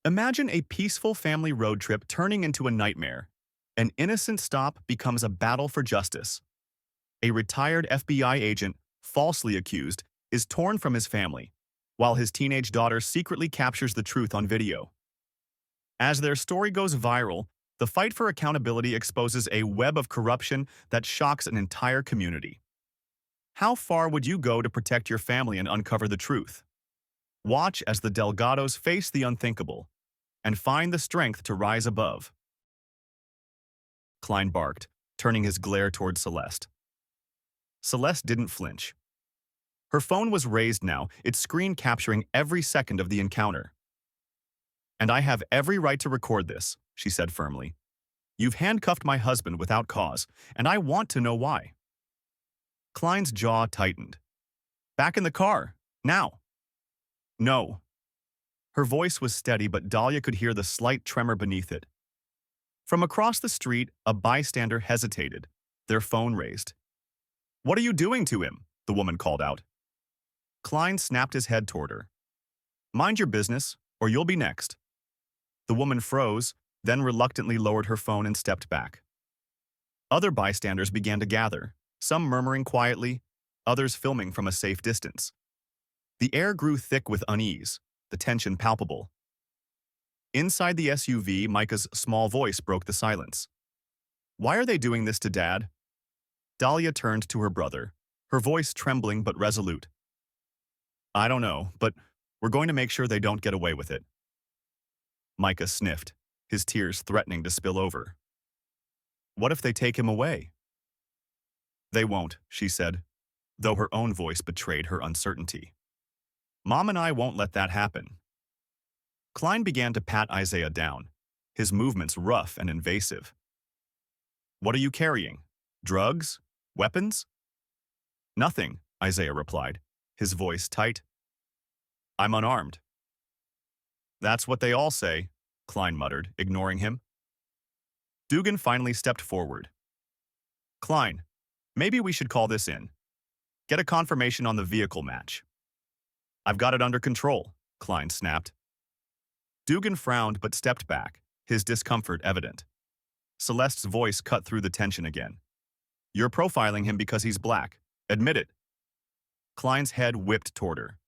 Imagine a peaceful family road trip turning into a nightmare. An innocent stop becomes a battle for justice. A retired FBI agent, falsely accused, is torn from his family, while his teenage daughter secretly captures the truth on video. As their story goes viral, the fight for accountability exposes a web of corruption that shocks an entire community. How far would you go to protect your family and uncover the truth? Watch as the Delgados face the unthinkable and find the strength to rise above. Klein barked, turning his glare toward Celeste. Celeste didn't flinch. Her phone was raised now, its screen capturing every second of the encounter. "And I have every right to record this," she said firmly. "You've handcuffed my husband without cause, and I want to know why." Klein's jaw tightened. "Back in the car, now." "No." Her voice was steady, but Dahlia could hear the slight tremor beneath it. From across the street, a bystander hesitated, their phone raised. "What are you doing to him?" the woman called out. Klein snapped his head toward her. "Mind your business, or you'll be next." The woman froze, then reluctantly lowered her phone and stepped back. Other bystanders began to gather, some murmuring quietly, others filming from a safe distance. The air grew thick with unease, the tension palpable. Inside the SUV, Micah's small voice broke the silence. "Why are they doing this to Dad?" Dahlia turned to her brother, her voice trembling but resolute. "I don't know, but we're going to make sure they don't get away with it." Micah sniffed, his tears threatening to spill over. "What if they take him away?" "They won't," she said, though her own voice betrayed her uncertainty. "Mom and I won't let that happen." Klein began to pat Isaiah down, his movements rough and invasive. "What are you carrying? Drugs? Weapons?" "Nothing," Isaiah replied, his voice tight. "I'm unarmed." "That's what they all say," Klein muttered, ignoring him. Dugan finally stepped forward. "Klein, maybe we should call this in. Get a confirmation on the vehicle match." "I've got it under control," Klein snapped. Dugan frowned but stepped back, his discomfort evident. Celeste's voice cut through the tension again. "You're profiling him because he's black. Admit it." Klein's head whipped toward her.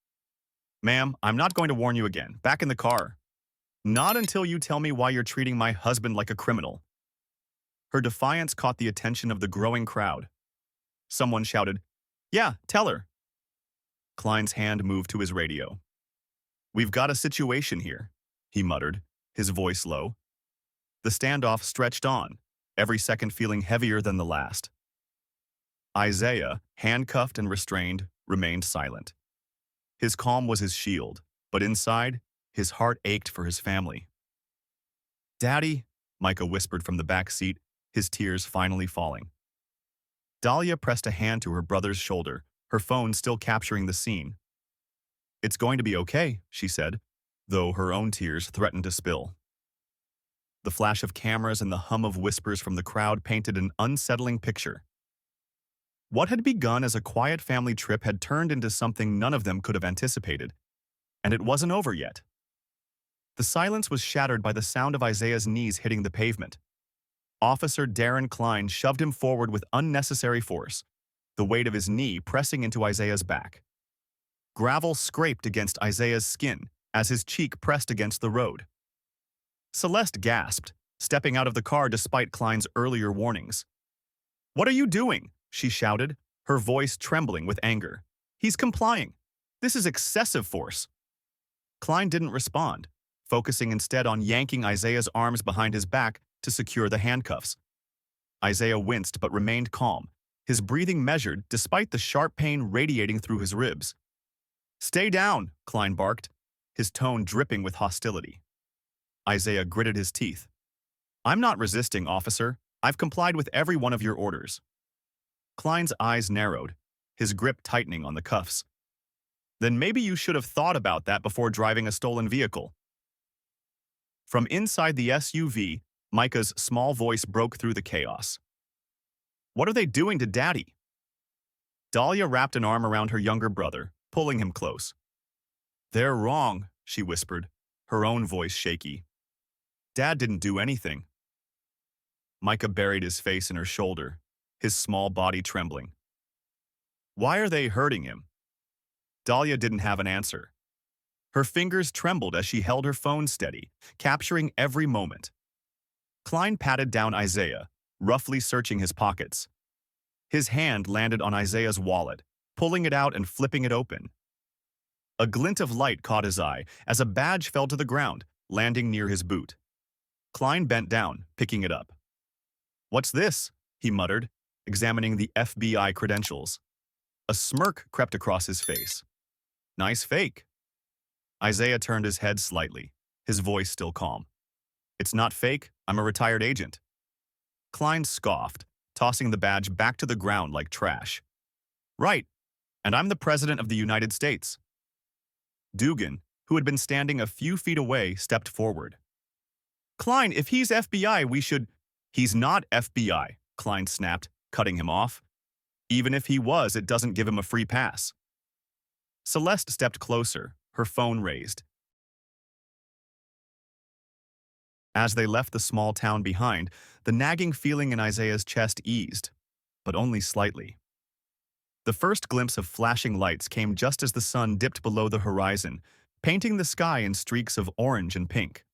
"Ma'am, I'm not going to warn you again. Back in the car." "Not until you tell me why you're treating my husband like a criminal." Her defiance caught the attention of the growing crowd. Someone shouted, "Yeah, tell her." Klein's hand moved to his radio. "We've got a situation here," he muttered, his voice low. The standoff stretched on, every second feeling heavier than the last. Isaiah, handcuffed and restrained, remained silent. His calm was his shield, but inside, his heart ached for his family. "Daddy," Micah whispered from the back seat, his tears finally falling. Dahlia pressed a hand to her brother's shoulder, her phone still capturing the scene. "It's going to be okay," she said, though her own tears threatened to spill. The flash of cameras and the hum of whispers from the crowd painted an unsettling picture. What had begun as a quiet family trip had turned into something none of them could have anticipated, and it wasn't over yet. The silence was shattered by the sound of Isaiah's knees hitting the pavement. Officer Darren Klein shoved him forward with unnecessary force, the weight of his knee pressing into Isaiah's back. Gravel scraped against Isaiah's skin as his cheek pressed against the road. Celeste gasped, stepping out of the car despite Klein's earlier warnings. "What are you doing?" she shouted, her voice trembling with anger. "He's complying. This is excessive force." Klein didn't respond, focusing instead on yanking Isaiah's arms behind his back to secure the handcuffs. Isaiah winced but remained calm, his breathing measured despite the sharp pain radiating through his ribs. "Stay down," Klein barked, his tone dripping with hostility. Isaiah gritted his teeth. "I'm not resisting, officer. I've complied with every one of your orders." Klein's eyes narrowed, his grip tightening on the cuffs. "Then maybe you should have thought about that before driving a stolen vehicle." From inside the SUV, Micah's small voice broke through the chaos. "What are they doing to Daddy?" Dahlia wrapped an arm around her younger brother, pulling him close. "They're wrong," she whispered, her own voice shaky. Dad didn't do anything. Micah buried his face in her shoulder, his small body trembling. Why are they hurting him? Dahlia didn't have an answer. Her fingers trembled as she held her phone steady, capturing every moment. Klein patted down Isaiah, roughly searching his pockets. His hand landed on Isaiah's wallet, pulling it out and flipping it open. A glint of light caught his eye as a badge fell to the ground, landing near his boot. Klein bent down, picking it up. "What's this?" he muttered, examining the FBI credentials. A smirk crept across his face. "Nice fake." Isaiah turned his head slightly, his voice still calm. "It's not fake, I'm a retired agent." Klein scoffed, tossing the badge back to the ground like trash. "Right, and I'm the President of the United States." Dugan, who had been standing a few feet away, stepped forward. "Klein, if he's FBI, we should—" "He's not FBI," Klein snapped, cutting him off. "Even if he was, it doesn't give him a free pass." Celeste stepped closer, her phone raised. As they left the small town behind, the nagging feeling in Isaiah's chest eased, but only slightly. The first glimpse of flashing lights came just as the sun dipped below the horizon, painting the sky in streaks of orange and pink.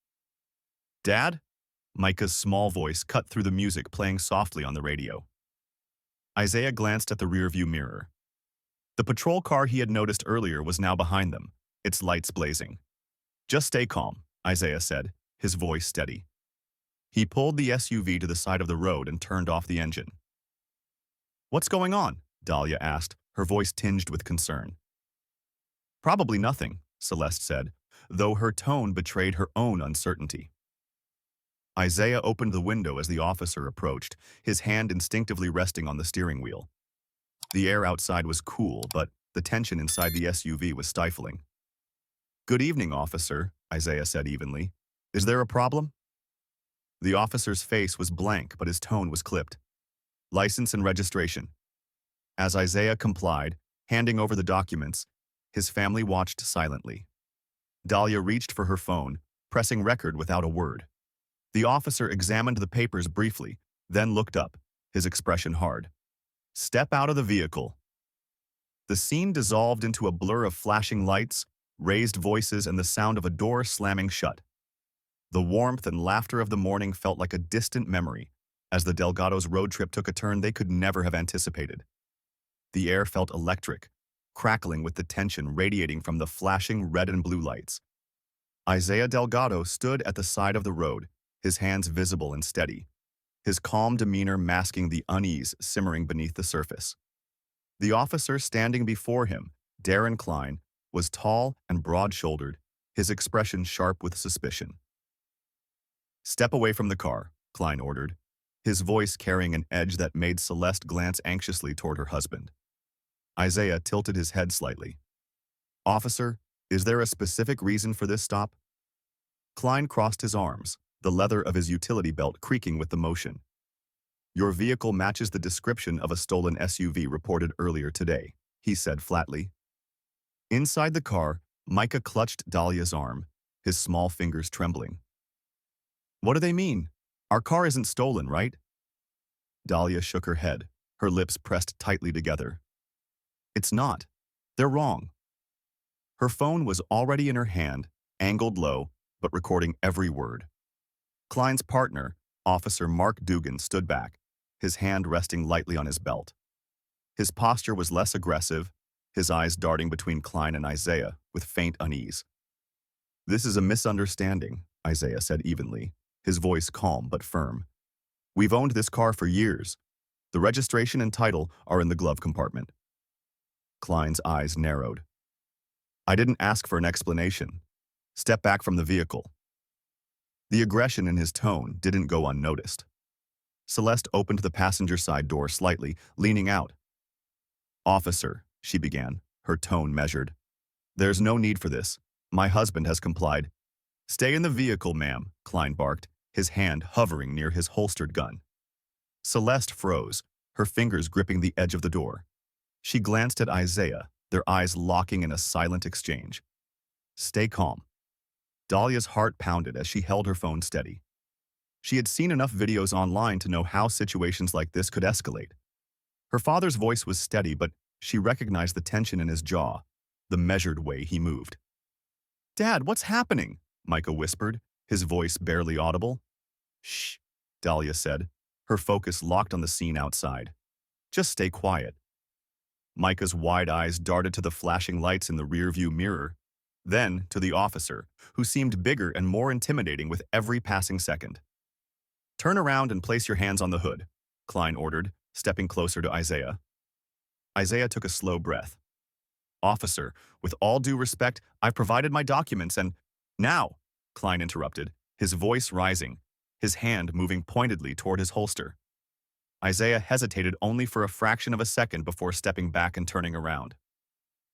"Dad?" Micah's small voice cut through the music playing softly on the radio. Isaiah glanced at the rearview mirror. The patrol car he had noticed earlier was now behind them, its lights blazing. "Just stay calm," Isaiah said, his voice steady. He pulled the SUV to the side of the road and turned off the engine. "What's going on?" Dahlia asked, her voice tinged with concern. "Probably nothing," Celeste said, though her tone betrayed her own uncertainty. Isaiah opened the window as the officer approached, his hand instinctively resting on the steering wheel. The air outside was cool, but the tension inside the SUV was stifling. "Good evening, officer," Isaiah said evenly. "Is there a problem?" The officer's face was blank, but his tone was clipped. "License and registration." As Isaiah complied, handing over the documents, his family watched silently. Dahlia reached for her phone, pressing record without a word. The officer examined the papers briefly, then looked up, his expression hard. "Step out of the vehicle." The scene dissolved into a blur of flashing lights, raised voices, and the sound of a door slamming shut. The warmth and laughter of the morning felt like a distant memory, as the Delgados' road trip took a turn they could never have anticipated. The air felt electric, crackling with the tension radiating from the flashing red and blue lights. Isaiah Delgado stood at the side of the road, his hands visible and steady, his calm demeanor masking the unease simmering beneath the surface. The officer standing before him, Darren Klein, was tall and broad-shouldered, his expression sharp with suspicion. "Step away from the car," Klein ordered, his voice carrying an edge that made Celeste glance anxiously toward her husband. Isaiah tilted his head slightly. "Officer, is there a specific reason for this stop?" Klein crossed his arms, the leather of his utility belt creaking with the motion. "Your vehicle matches the description of a stolen SUV reported earlier today," he said flatly. Inside the car, Micah clutched Dahlia's arm, his small fingers trembling. "What do they mean? Our car isn't stolen, right?" Dahlia shook her head, her lips pressed tightly together. "It's not. They're wrong." Her phone was already in her hand, angled low, but recording every word. Klein's partner, Officer Mark Dugan, stood back, his hand resting lightly on his belt. His posture was less aggressive, his eyes darting between Klein and Isaiah with faint unease. "This is a misunderstanding," Isaiah said evenly, his voice calm but firm. "We've owned this car for years. The registration and title are in the glove compartment." Klein's eyes narrowed. "I didn't ask for an explanation. Step back from the vehicle." The aggression in his tone didn't go unnoticed. Celeste opened the passenger side door slightly, leaning out. "Officer," she began, her tone measured. "There's no need for this. My husband has complied." "Stay in the vehicle, ma'am," Klein barked, his hand hovering near his holstered gun. Celeste froze, her fingers gripping the edge of the door. She glanced at Isaiah, their eyes locking in a silent exchange. "Stay calm." Dahlia's heart pounded as she held her phone steady. She had seen enough videos online to know how situations like this could escalate. Her father's voice was steady, but she recognized the tension in his jaw, the measured way he moved. "Dad, what's happening?" Micah whispered, his voice barely audible. "Shh," Dahlia said, her focus locked on the scene outside. "Just stay quiet." Micah's wide eyes darted to the flashing lights in the rearview mirror, then to the officer, who seemed bigger and more intimidating with every passing second. "Turn around and place your hands on the hood," Klein ordered, stepping closer to Isaiah. Isaiah took a slow breath. "Officer, with all due respect, I've provided my documents and—" "Now," Klein interrupted, his voice rising, his hand moving pointedly toward his holster. Isaiah hesitated only for a fraction of a second before stepping back and turning around.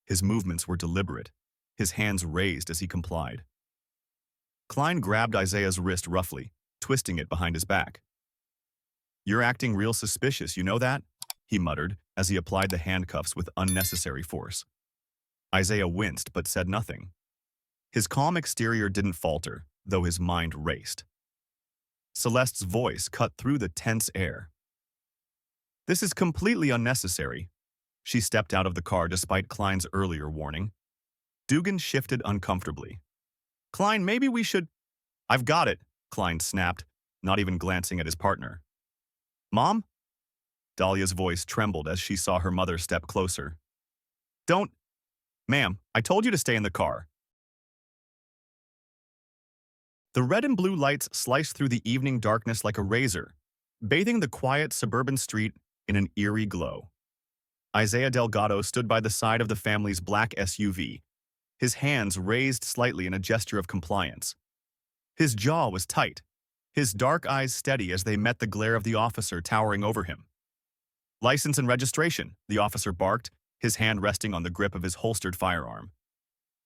His movements were deliberate, his hands raised as he complied. Klein grabbed Isaiah's wrist roughly, twisting it behind his back. "You're acting real suspicious, you know that?" he muttered as he applied the handcuffs with unnecessary force. Isaiah winced but said nothing. His calm exterior didn't falter, though his mind raced. Celeste's voice cut through the tense air. "This is completely unnecessary." She stepped out of the car despite Klein's earlier warning. Dugan shifted uncomfortably. "Klein, maybe we should—" "I've got it," Klein snapped, not even glancing at his partner. "Mom?" Dahlia's voice trembled as she saw her mother step closer. "Don't—" "Ma'am, I told you to stay in the car." The red and blue lights sliced through the evening darkness like a razor, bathing the quiet suburban street in an eerie glow. Isaiah Delgado stood by the side of the family's black SUV, his hands raised slightly in a gesture of compliance. His jaw was tight, his dark eyes steady as they met the glare of the officer towering over him. "License and registration," the officer barked, his hand resting on the grip of his holstered firearm.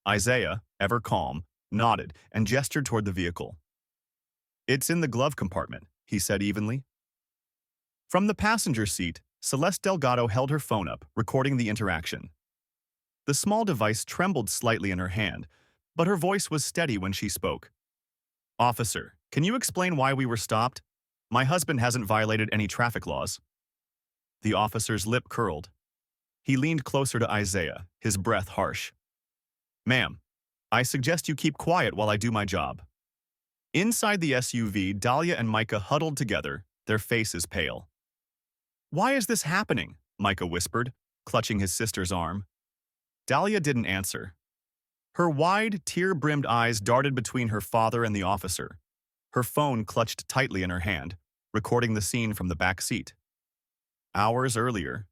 Isaiah, ever calm, nodded and gestured toward the vehicle. "It's in the glove compartment," he said evenly. From the passenger seat, Celeste Delgado held her phone up, recording the interaction. The small device trembled slightly in her hand, but her voice was steady when she spoke. "Officer, can you explain why we were stopped? My husband hasn't violated any traffic laws." The officer's lip curled. He leaned closer to Isaiah, his breath harsh. "Ma'am, I suggest you keep quiet while I do my job." Inside the SUV, Dahlia and Micah huddled together, their faces pale. "Why is this happening?" Micah whispered, clutching his sister's arm. Dahlia didn't answer. Her wide, tear-brimmed eyes darted between her father and the officer, her phone clutched tightly in her hand, recording the scene from the back seat. Hours earlier,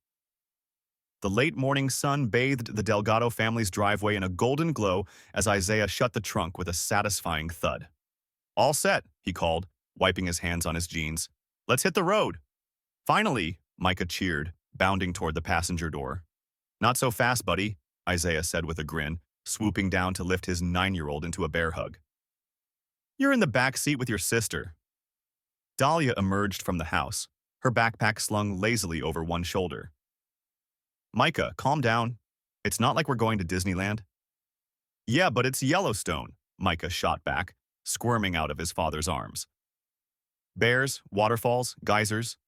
the late morning sun bathed the Delgado family's driveway in a golden glow as Isaiah shut the trunk with a satisfying thud. "All set," he called, wiping his hands on his jeans. "Let's hit the road." "Finally," Micah cheered, bounding toward the passenger door. "Not so fast, buddy," Isaiah said with a grin, swooping down to lift his 9-year-old into a bear hug. "You're in the back seat with your sister." Dahlia emerged from the house, her backpack slung lazily over one shoulder. "Micah, calm down. It's not like we're going to Disneyland." "Yeah, but it's Yellowstone," Micah shot back, squirming out of his father's arms. "Bears, waterfalls, geysers.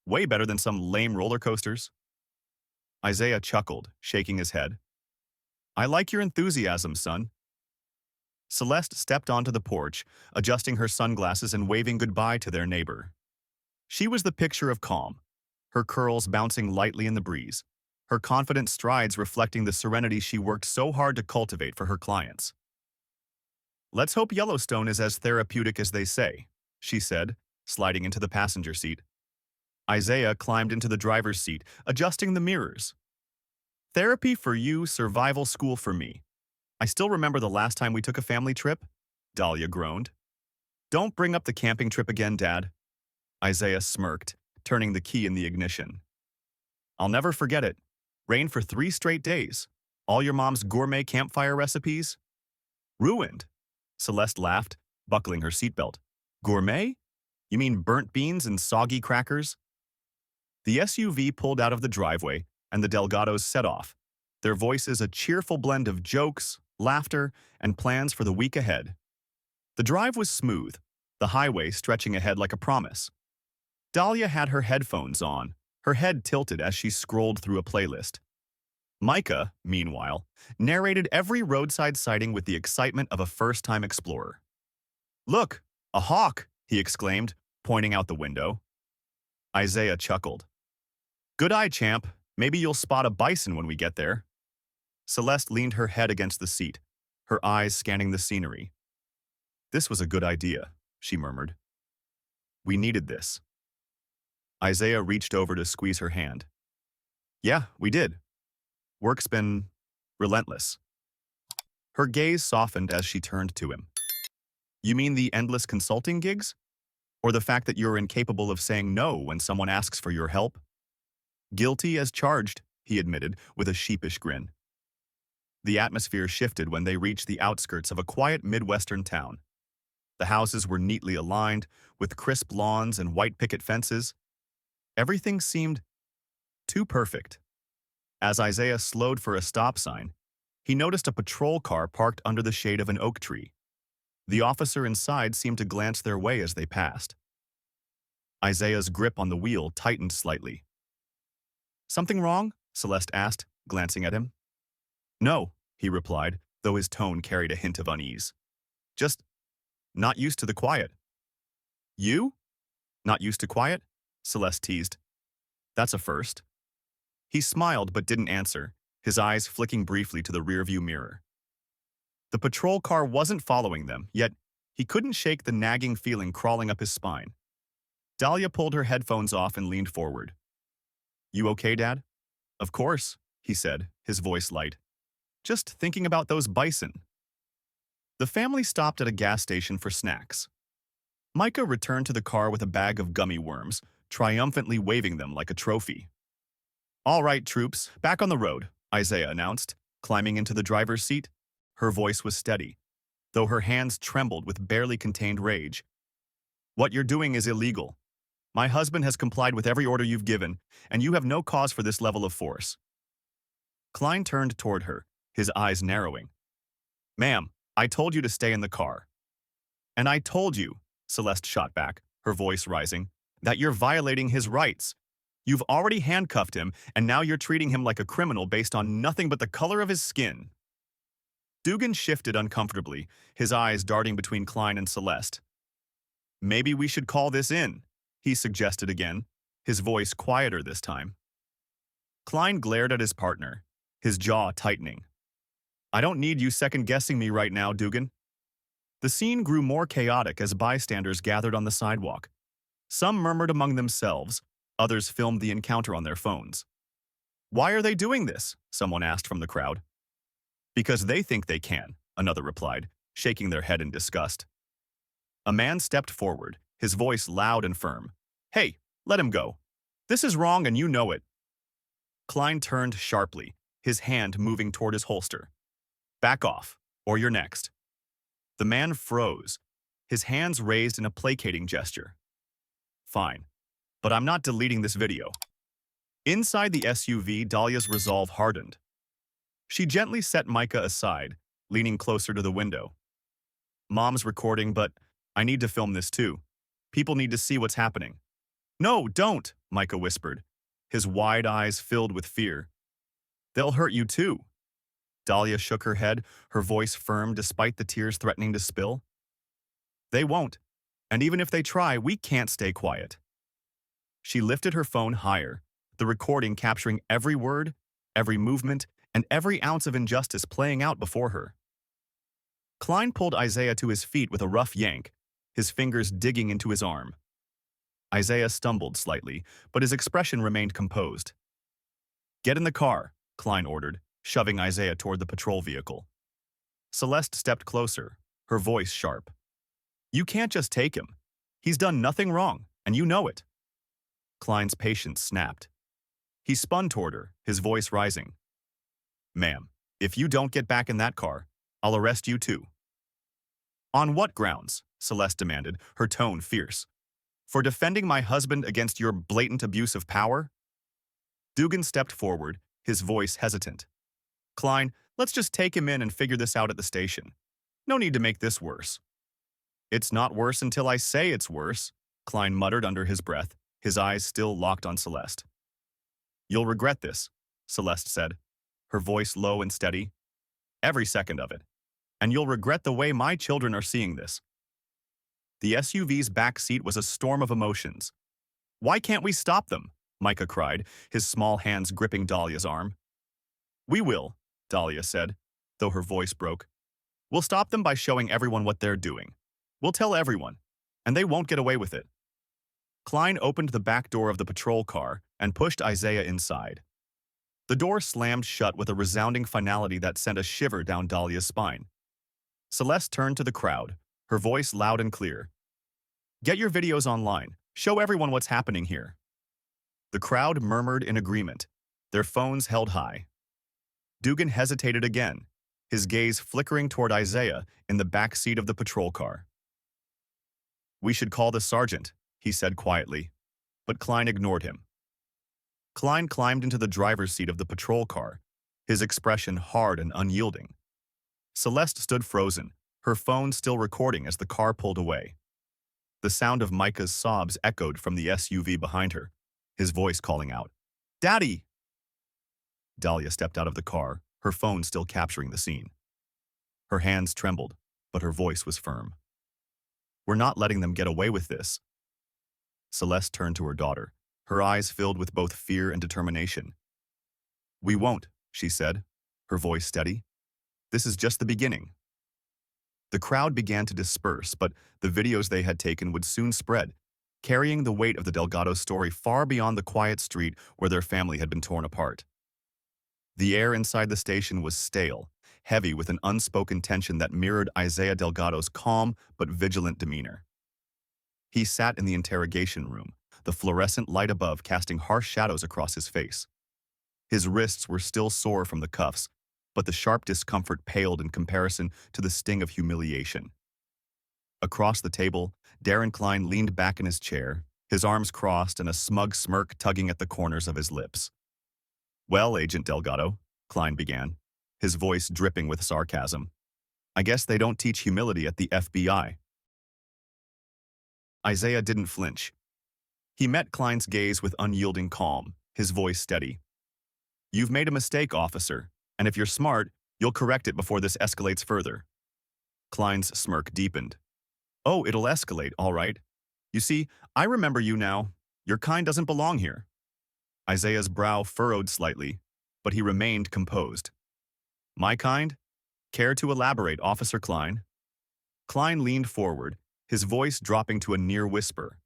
Way better than some lame roller coasters." Isaiah chuckled, shaking his head. "I like your enthusiasm, son." Celeste stepped onto the porch, adjusting her sunglasses and waving goodbye to their neighbor. She was the picture of calm, her curls bouncing lightly in the breeze, her confident strides reflecting the serenity she worked so hard to cultivate for her clients. "Let's hope Yellowstone is as therapeutic as they say," she said, sliding into the passenger seat. Isaiah climbed into the driver's seat, adjusting the mirrors. "Therapy for you, survival school for me. I still remember the last time we took a family trip," Dahlia groaned. "Don't bring up the camping trip again, Dad." Isaiah smirked, turning the key in the ignition. "I'll never forget it. Rained for 3 straight days. All your mom's gourmet campfire recipes? Ruined." Celeste laughed, buckling her seatbelt. "Gourmet? You mean burnt beans and soggy crackers?" The SUV pulled out of the driveway, and the Delgados set off, their voices a cheerful blend of jokes, laughter, and plans for the week ahead. The drive was smooth, the highway stretching ahead like a promise. Dahlia had her headphones on, her head tilted as she scrolled through a playlist. Micah, meanwhile, narrated every roadside sighting with the excitement of a first-time explorer. "Look, a hawk!" he exclaimed, pointing out the window. Isaiah chuckled. "Good eye, champ. Maybe you'll spot a bison when we get there." Celeste leaned her head against the seat, her eyes scanning the scenery. "This was a good idea," she murmured. "We needed this." Isaiah reached over to squeeze her hand. "Yeah, we did. Work's been relentless." Her gaze softened as she turned to him. "You mean the endless consulting gigs? Or the fact that you're incapable of saying no when someone asks for your help?" "Guilty as charged," he admitted with a sheepish grin. The atmosphere shifted when they reached the outskirts of a quiet Midwestern town. The houses were neatly aligned, with crisp lawns and white picket fences. Everything seemed too perfect. As Isaiah slowed for a stop sign, he noticed a patrol car parked under the shade of an oak tree. The officer inside seemed to glance their way as they passed. Isaiah's grip on the wheel tightened slightly. "Something wrong?" Celeste asked, glancing at him. "No," he replied, though his tone carried a hint of unease. "Just not used to the quiet." "You? Not used to quiet?" Celeste teased. "That's a first." He smiled but didn't answer, his eyes flicking briefly to the rearview mirror. The patrol car wasn't following them, yet he couldn't shake the nagging feeling crawling up his spine. Dahlia pulled her headphones off and leaned forward. "You okay, Dad?" "Of course," he said, his voice light. "Just thinking about those bison." The family stopped at a gas station for snacks. Micah returned to the car with a bag of gummy worms, triumphantly waving them like a trophy. "All right, troops, back on the road," Isaiah announced, climbing into the driver's seat. Her voice was steady, though her hands trembled with barely contained rage. "What you're doing is illegal. My husband has complied with every order you've given, and you have no cause for this level of force." Klein turned toward her, his eyes narrowing. "Ma'am, I told you to stay in the car." "And I told you," Celeste shot back, her voice rising, "that you're violating his rights. You've already handcuffed him, and now you're treating him like a criminal based on nothing but the color of his skin." Dugan shifted uncomfortably, his eyes darting between Klein and Celeste. "Maybe we should call this in," he suggested again, his voice quieter this time. Klein glared at his partner, his jaw tightening. "I don't need you second-guessing me right now, Dugan." The scene grew more chaotic as bystanders gathered on the sidewalk. Some murmured among themselves, others filmed the encounter on their phones. "Why are they doing this?" someone asked from the crowd. "Because they think they can," another replied, shaking their head in disgust. A man stepped forward, his voice loud and firm. "Hey, let him go. This is wrong and you know it." Klein turned sharply, his hand moving toward his holster. "Back off, or you're next." The man froze, his hands raised in a placating gesture. "Fine, but I'm not deleting this video." Inside the SUV, Dahlia's resolve hardened. She gently set Micah aside, leaning closer to the window. "Mom's recording, but I need to film this too. People need to see what's happening." "No, don't," Micah whispered, his wide eyes filled with fear. "They'll hurt you too." Dahlia shook her head, her voice firm despite the tears threatening to spill. "They won't, and even if they try, we can't stay quiet." She lifted her phone higher, the recording capturing every word, every movement, and every ounce of injustice playing out before her. Klein pulled Isaiah to his feet with a rough yank, his fingers digging into his arm. Isaiah stumbled slightly, but his expression remained composed. "Get in the car," Klein ordered, shoving Isaiah toward the patrol vehicle. Celeste stepped closer, her voice sharp. "You can't just take him. He's done nothing wrong, and you know it." Klein's patience snapped. He spun toward her, his voice rising. "Ma'am, if you don't get back in that car, I'll arrest you too." "On what grounds?" Celeste demanded, her tone fierce. "For defending my husband against your blatant abuse of power?" Dugan stepped forward, his voice hesitant. "Klein, let's just take him in and figure this out at the station. No need to make this worse." It's not worse until I say it's worse, Klein muttered under his breath, his eyes still locked on Celeste. You'll regret this, Celeste said, her voice low and steady. Every second of it. And you'll regret the way my children are seeing this. The SUV's back seat was a storm of emotions. Why can't we stop them? Micah cried, his small hands gripping Dahlia's arm. We will, Dahlia said, though her voice broke. We'll stop them by showing everyone what they're doing. We'll tell everyone, and they won't get away with it. Klein opened the back door of the patrol car and pushed Isaiah inside. The door slammed shut with a resounding finality that sent a shiver down Dahlia's spine. Celeste turned to the crowd, her voice loud and clear. Get your videos online. Show everyone what's happening here. The crowd murmured in agreement, their phones held high. Dugan hesitated again, his gaze flickering toward Isaiah in the back seat of the patrol car. We should call the sergeant, he said quietly, but Klein ignored him. Klein climbed into the driver's seat of the patrol car, his expression hard and unyielding. Celeste stood frozen, her phone still recording as the car pulled away. The sound of Micah's sobs echoed from the SUV behind her, his voice calling out, Daddy! Dahlia stepped out of the car, her phone still capturing the scene. Her hands trembled, but her voice was firm. We're not letting them get away with this. Celeste turned to her daughter, her eyes filled with both fear and determination. We won't, she said, her voice steady. This is just the beginning. The crowd began to disperse, but the videos they had taken would soon spread, carrying the weight of the Delgado story far beyond the quiet street where their family had been torn apart. The air inside the station was stale, heavy with an unspoken tension that mirrored Isaiah Delgado's calm but vigilant demeanor. He sat in the interrogation room, the fluorescent light above casting harsh shadows across his face. His wrists were still sore from the cuffs, but the sharp discomfort paled in comparison to the sting of humiliation. Across the table, Darren Klein leaned back in his chair, his arms crossed and a smug smirk tugging at the corners of his lips. Well, Agent Delgado, Klein began, his voice dripping with sarcasm. I guess they don't teach humility at the FBI. Isaiah didn't flinch. He met Klein's gaze with unyielding calm, his voice steady. You've made a mistake, officer, and if you're smart, you'll correct it before this escalates further. Klein's smirk deepened. Oh, it'll escalate, all right. You see, I remember you now. Your kind doesn't belong here. Isaiah's brow furrowed slightly, but he remained composed. My kind? Care to elaborate, Officer Klein? Klein leaned forward, his voice dropping to a near whisper.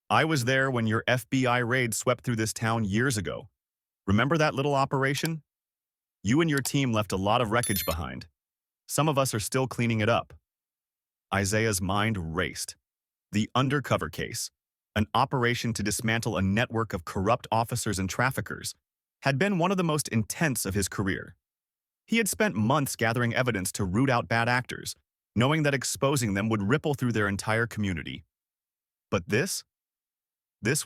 I was there when your FBI raid swept through this town years ago. Remember that little operation? You and your team left a lot of wreckage behind. Some of us are still cleaning it up. Isaiah's mind raced. The undercover case, an operation to dismantle a network of corrupt officers and traffickers, had been one of the most intense of his career. He had spent months gathering evidence to root out bad actors, knowing that exposing them would ripple through their entire community. But this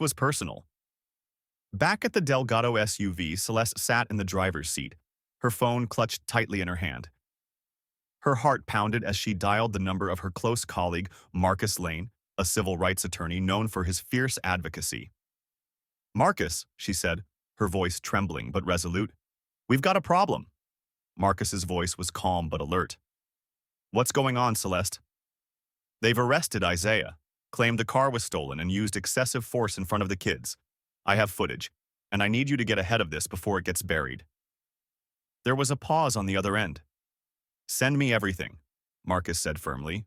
was personal. Back at the Delgado SUV, Celeste sat in the driver's seat, her phone clutched tightly in her hand. Her heart pounded as she dialed the number of her close colleague, Marcus Lane, a civil rights attorney known for his fierce advocacy. Marcus, she said, her voice trembling but resolute. We've got a problem. Marcus's voice was calm but alert. What's going on, Celeste? They've arrested Isaiah, claimed the car was stolen and used excessive force in front of the kids. I have footage, and I need you to get ahead of this before it gets buried. There was a pause on the other end. Send me everything, Marcus said firmly.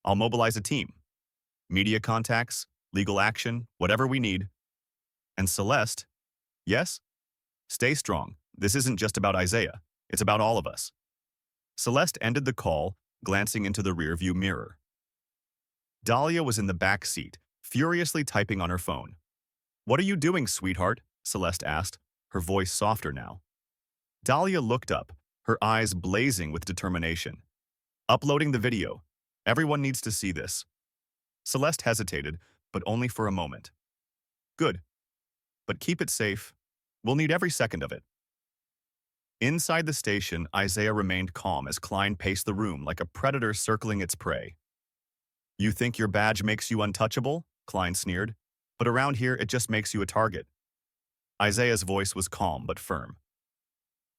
I'll mobilize a team. Media contacts, legal action, whatever we need. And Celeste, yes? Stay strong. This isn't just about Isaiah. It's about all of us. Celeste ended the call, glancing into the rearview mirror. Dahlia was in the back seat, furiously typing on her phone. What are you doing, sweetheart? Celeste asked, her voice softer now. Dahlia looked up, her eyes blazing with determination. Uploading the video. Everyone needs to see this. Celeste hesitated, but only for a moment. Good. But keep it safe. We'll need every second of it. Inside the station, Isaiah remained calm as Klein paced the room like a predator circling its prey. You think your badge makes you untouchable? Klein sneered. But around here, it just makes you a target. Isaiah's voice was calm but firm.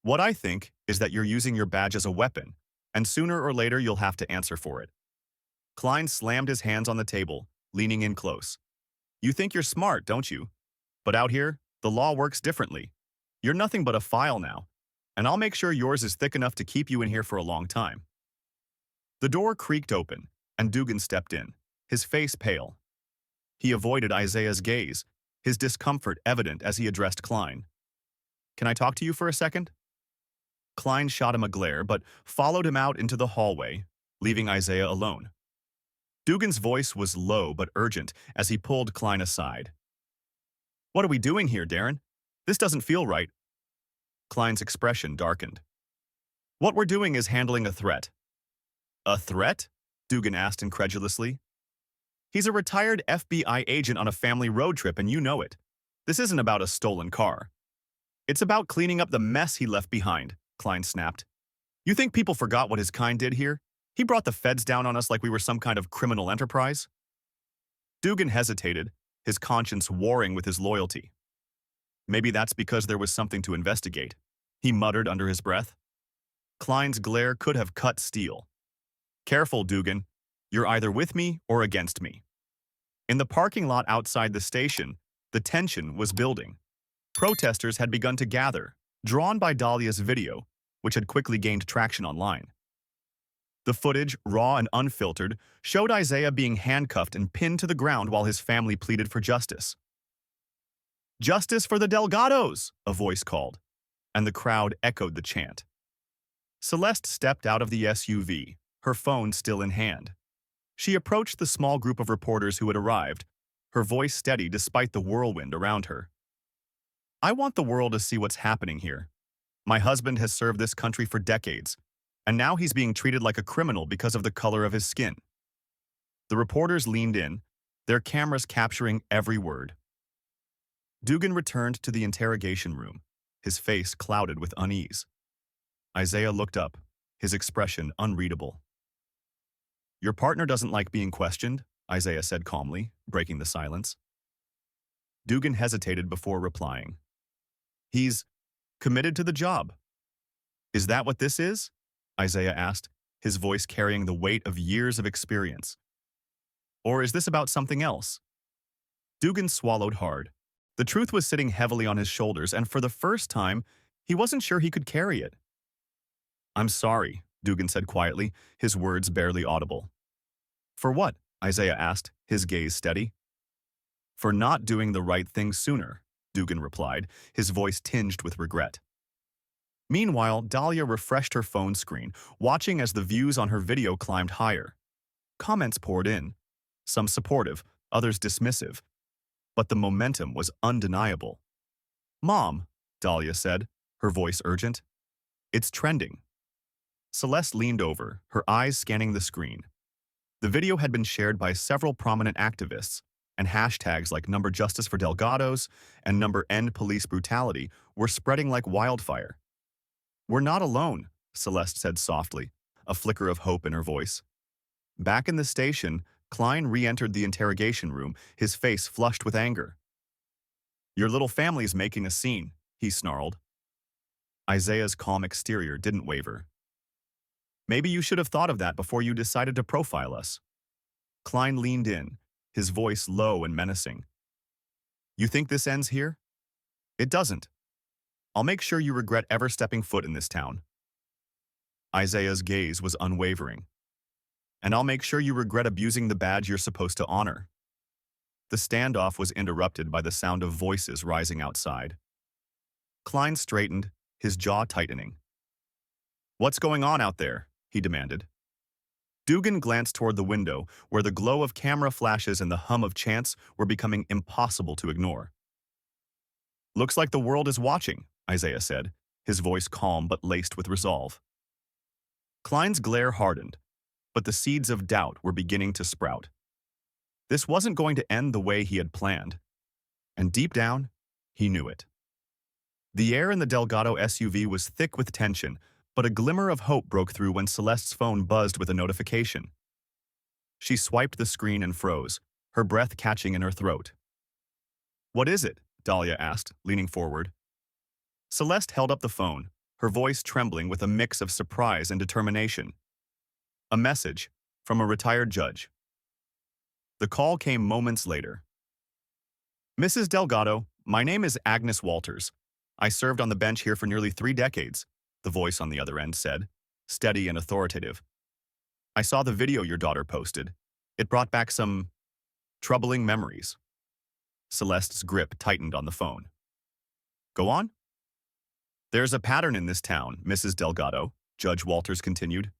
What I think is that you're using your badge as a weapon, and sooner or later you'll have to answer for it. Klein slammed his hands on the table, leaning in close. You think you're smart, don't you? But out here, the law works differently. You're nothing but a file now, and I'll make sure yours is thick enough to keep you in here for a long time. The door creaked open, and Dugan stepped in, his face pale. He avoided Isaiah's gaze, his discomfort evident as he addressed Klein. Can I talk to you for a second? Klein shot him a glare, but followed him out into the hallway, leaving Isaiah alone. Dugan's voice was low but urgent as he pulled Klein aside. What are we doing here, Darren? This doesn't feel right. Klein's expression darkened. What we're doing is handling a threat. A threat? Dugan asked incredulously. He's a retired FBI agent on a family road trip, and you know it. This isn't about a stolen car. It's about cleaning up the mess he left behind, Klein snapped. You think people forgot what his kind did here? He brought the feds down on us like we were some kind of criminal enterprise? Dugan hesitated, his conscience warring with his loyalty. Maybe that's because there was something to investigate, he muttered under his breath. Klein's glare could have cut steel. Careful, Dugan. You're either with me or against me. In the parking lot outside the station, the tension was building. Protesters had begun to gather, drawn by Dahlia's video, which had quickly gained traction online. The footage, raw and unfiltered, showed Isaiah being handcuffed and pinned to the ground while his family pleaded for justice. Justice for the Delgados, a voice called, and the crowd echoed the chant. Celeste stepped out of the SUV, her phone still in hand. She approached the small group of reporters who had arrived, her voice steady despite the whirlwind around her. I want the world to see what's happening here. My husband has served this country for decades, and now he's being treated like a criminal because of the color of his skin. The reporters leaned in, their cameras capturing every word. Dugan returned to the interrogation room, his face clouded with unease. Isaiah looked up, his expression unreadable. Your partner doesn't like being questioned, Isaiah said calmly, breaking the silence. Dugan hesitated before replying. He's committed to the job. Is that what this is? Isaiah asked, his voice carrying the weight of years of experience. Or is this about something else? Dugan swallowed hard. The truth was sitting heavily on his shoulders, and for the first time, he wasn't sure he could carry it. I'm sorry, Dugan said quietly, his words barely audible. For what? Isaiah asked, his gaze steady. For not doing the right thing sooner, Dugan replied, his voice tinged with regret. Meanwhile, Dahlia refreshed her phone screen, watching as the views on her video climbed higher. Comments poured in, some supportive, others dismissive, but the momentum was undeniable. Mom, Dahlia said, her voice urgent. It's trending. Celeste leaned over, her eyes scanning the screen. The video had been shared by several prominent activists, and hashtags like #Justice for Delgados and #End Police Brutality were spreading like wildfire. We're not alone, Celeste said softly, a flicker of hope in her voice. Back in the station, Klein re-entered the interrogation room, his face flushed with anger. Your little family's making a scene, he snarled. Isaiah's calm exterior didn't waver. Maybe you should have thought of that before you decided to profile us. Klein leaned in, his voice low and menacing. You think this ends here? It doesn't. I'll make sure you regret ever stepping foot in this town. Isaiah's gaze was unwavering. And I'll make sure you regret abusing the badge you're supposed to honor. The standoff was interrupted by the sound of voices rising outside. Klein straightened, his jaw tightening. What's going on out there? He demanded. Dugan glanced toward the window, where the glow of camera flashes and the hum of chants were becoming impossible to ignore. Looks like the world is watching, Isaiah said, his voice calm but laced with resolve. Klein's glare hardened, but the seeds of doubt were beginning to sprout. This wasn't going to end the way he had planned, and deep down, he knew it. The air in the Delgado SUV was thick with tension, but a glimmer of hope broke through when Celeste's phone buzzed with a notification. She swiped the screen and froze, her breath catching in her throat. "What is it?" Dahlia asked, leaning forward. Celeste held up the phone, her voice trembling with a mix of surprise and determination. A message from a retired judge. The call came moments later. "Mrs. Delgado, my name is Agnes Walters. I served on the bench here for nearly 3 decades," the voice on the other end said, steady and authoritative. "I saw the video your daughter posted. It brought back some troubling memories." Celeste's grip tightened on the phone. "Go on?" "There's a pattern in this town, Mrs. Delgado," Judge Walters continued.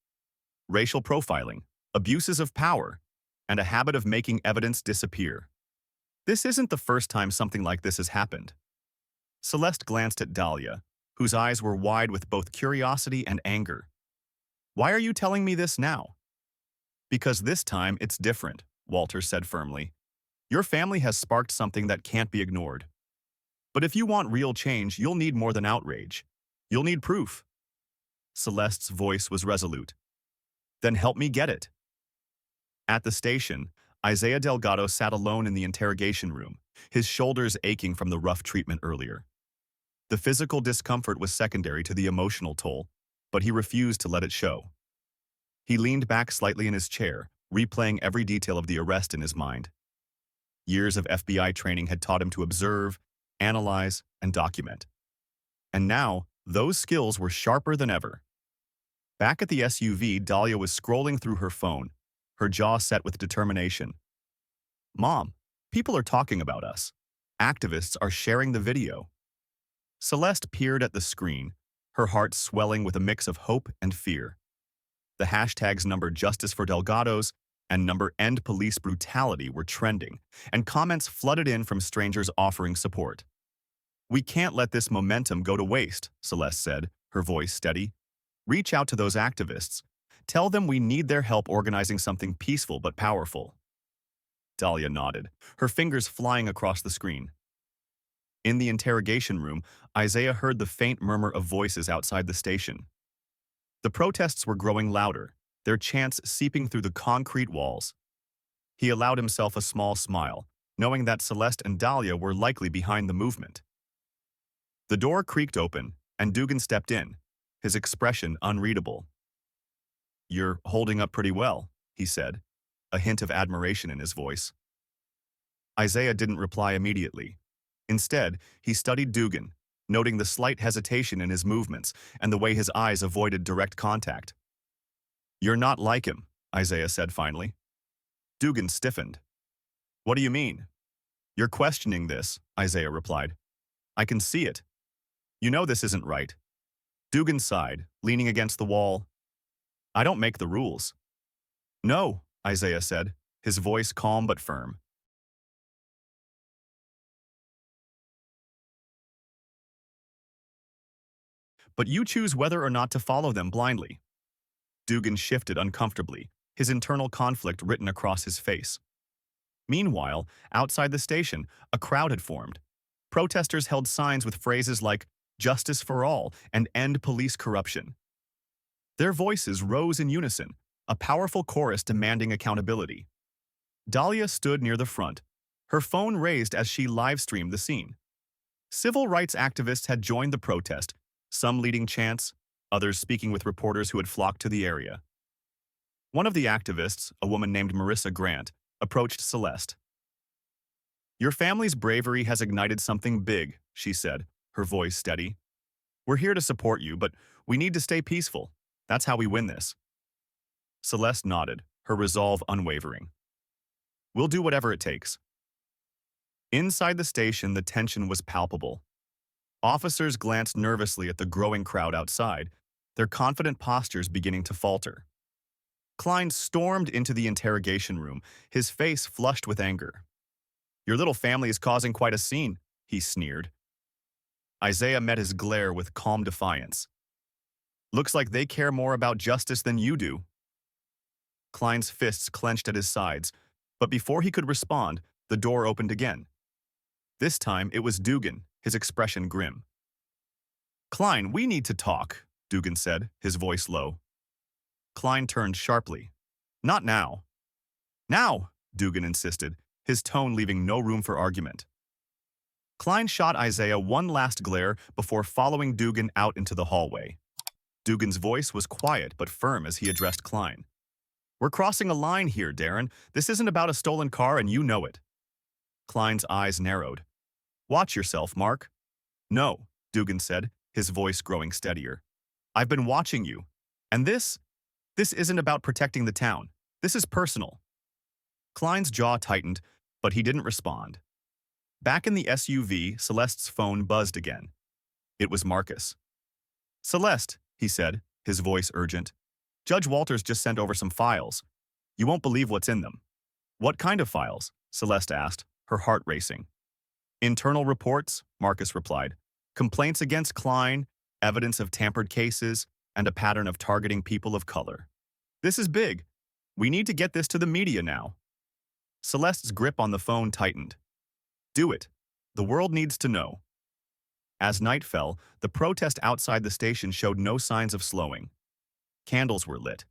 "Racial profiling, abuses of power, and a habit of making evidence disappear. This isn't the first time something like this has happened." Celeste glanced at Dahlia, whose eyes were wide with both curiosity and anger. "Why are you telling me this now?" "Because this time it's different," Walters said firmly. "Your family has sparked something that can't be ignored. But if you want real change, you'll need more than outrage. You'll need proof." Celeste's voice was resolute. "Then help me get it." At the station, Isaiah Delgado sat alone in the interrogation room, his shoulders aching from the rough treatment earlier. The physical discomfort was secondary to the emotional toll, but he refused to let it show. He leaned back slightly in his chair, replaying every detail of the arrest in his mind. Years of FBI training had taught him to observe, analyze, and document. And now, those skills were sharper than ever. Back at the SUV, Dahlia was scrolling through her phone, her jaw set with determination. "Mom, people are talking about us. Activists are sharing the video." Celeste peered at the screen, her heart swelling with a mix of hope and fear. The hashtags number Justice for Delgados and number End Police Brutality were trending, and comments flooded in from strangers offering support. "We can't let this momentum go to waste," Celeste said, her voice steady. "Reach out to those activists. Tell them we need their help organizing something peaceful but powerful." Dahlia nodded, her fingers flying across the screen. In the interrogation room, Isaiah heard the faint murmur of voices outside the station. The protests were growing louder, their chants seeping through the concrete walls. He allowed himself a small smile, knowing that Celeste and Dahlia were likely behind the movement. The door creaked open, and Dugan stepped in, his expression unreadable. "You're holding up pretty well," he said, a hint of admiration in his voice. Isaiah didn't reply immediately. Instead, he studied Dugan, noting the slight hesitation in his movements and the way his eyes avoided direct contact. "You're not like him," Isaiah said finally. Dugan stiffened. "What do you mean?" "You're questioning this," Isaiah replied. "I can see it. You know this isn't right." Dugan sighed, leaning against the wall. "I don't make the rules." "No," Isaiah said, his voice calm but firm. "But you choose whether or not to follow them blindly." Dugan shifted uncomfortably, his internal conflict written across his face. Meanwhile, outside the station, a crowd had formed. Protesters held signs with phrases like "Justice for all" and "End police corruption." Their voices rose in unison, a powerful chorus demanding accountability. Dahlia stood near the front, her phone raised as she live-streamed the scene. Civil rights activists had joined the protest, some leading chants, others speaking with reporters who had flocked to the area. One of the activists, a woman named Marissa Grant, approached Celeste. "Your family's bravery has ignited something big," she said, her voice steady. "We're here to support you, but we need to stay peaceful. That's how we win this." Celeste nodded, her resolve unwavering. "We'll do whatever it takes." Inside the station, the tension was palpable. Officers glanced nervously at the growing crowd outside, their confident postures beginning to falter. Klein stormed into the interrogation room, his face flushed with anger. "Your little family is causing quite a scene," he sneered. Isaiah met his glare with calm defiance. "Looks like they care more about justice than you do." Klein's fists clenched at his sides, but before he could respond, the door opened again. This time, it was Dugan, his expression grim. "Klein, we need to talk," Dugan said, his voice low. Klein turned sharply. "Not now." Now, Dugan insisted, his tone leaving no room for argument. Klein shot Isaiah one last glare before following Dugan out into the hallway. Dugan's voice was quiet but firm as he addressed Klein. "We're crossing a line here, Darren. This isn't about a stolen car and you know it." Klein's eyes narrowed. "Watch yourself, Mark." "No," Dugan said, his voice growing steadier. "I've been watching you. And this isn't about protecting the town. This is personal." Klein's jaw tightened, but he didn't respond. Back in the SUV, Celeste's phone buzzed again. It was Marcus. "Celeste," he said, his voice urgent. "Judge Walters just sent over some files. You won't believe what's in them." "What kind of files?" Celeste asked, her heart racing. "Internal reports," Marcus replied. "Complaints against Klein, evidence of tampered cases, and a pattern of targeting people of color. This is big. We need to get this to the media now." Celeste's grip on the phone tightened. "Do it. The world needs to know." As night fell, the protest outside the station showed no signs of slowing. Candles were lit,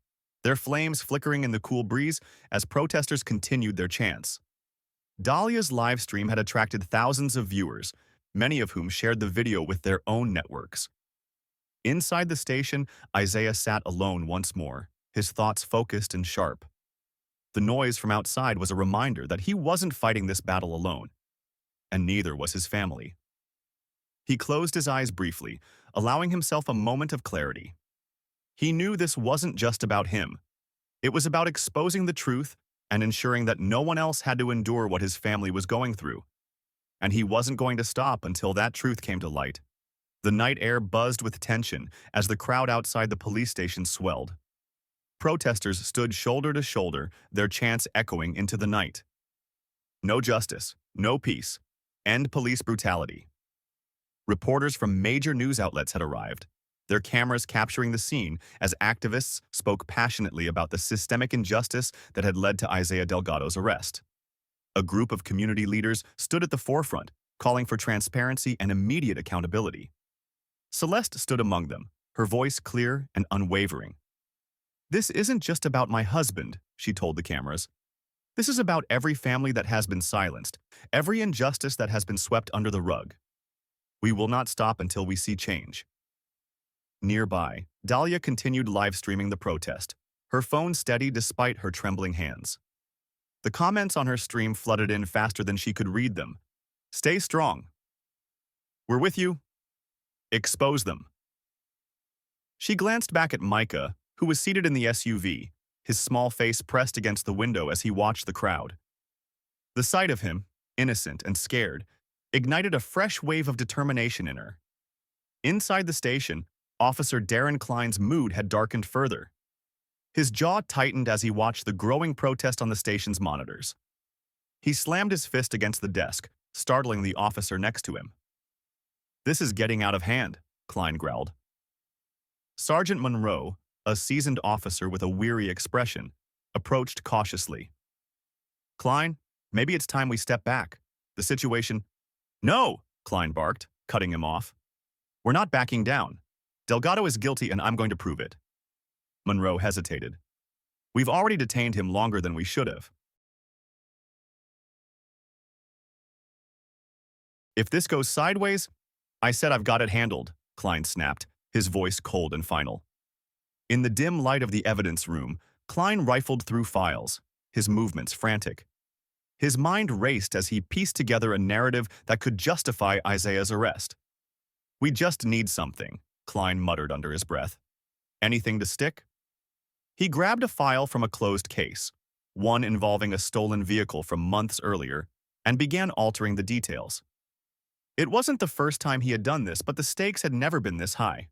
their flames flickering in the cool breeze as protesters continued their chants. Dahlia's live stream had attracted thousands of viewers, many of whom shared the video with their own networks. Inside the station, Isaiah sat alone once more, his thoughts focused and sharp. The noise from outside was a reminder that he wasn't fighting this battle alone, and neither was his family. He closed his eyes briefly, allowing himself a moment of clarity. He knew this wasn't just about him. It was about exposing the truth and ensuring that no one else had to endure what his family was going through. And he wasn't going to stop until that truth came to light. The night air buzzed with tension as the crowd outside the police station swelled. Protesters stood shoulder to shoulder, their chants echoing into the night. No justice, no peace, end police brutality. Reporters from major news outlets had arrived, their cameras capturing the scene as activists spoke passionately about the systemic injustice that had led to Isaiah Delgado's arrest. A group of community leaders stood at the forefront, calling for transparency and immediate accountability. Celeste stood among them, her voice clear and unwavering. "This isn't just about my husband," she told the cameras. "This is about every family that has been silenced, every injustice that has been swept under the rug. We will not stop until we see change." Nearby, Dahlia continued live streaming the protest, her phone steady despite her trembling hands. The comments on her stream flooded in faster than she could read them. "Stay strong." "We're with you." "Expose them." She glanced back at Micah, who was seated in the SUV, his small face pressed against the window as he watched the crowd. The sight of him, innocent and scared, ignited a fresh wave of determination in her. Inside the station, Officer Darren Klein's mood had darkened further. His jaw tightened as he watched the growing protest on the station's monitors. He slammed his fist against the desk, startling the officer next to him. "This is getting out of hand," Klein growled. Sergeant Monroe, a seasoned officer with a weary expression, approached cautiously. "Klein, maybe it's time we step back. The situation—" "No!" Klein barked, cutting him off. "We're not backing down. Delgado is guilty and I'm going to prove it." Monroe hesitated. "We've already detained him longer than we should have." "If this goes sideways, I said I've got it handled," Klein snapped, his voice cold and final. In the dim light of the evidence room, Klein rifled through files, his movements frantic. His mind raced as he pieced together a narrative that could justify Isaiah's arrest. "We just need something," Klein muttered under his breath. "Anything to stick?" He grabbed a file from a closed case, one involving a stolen vehicle from months earlier, and began altering the details. It wasn't the first time he had done this, but the stakes had never been this high.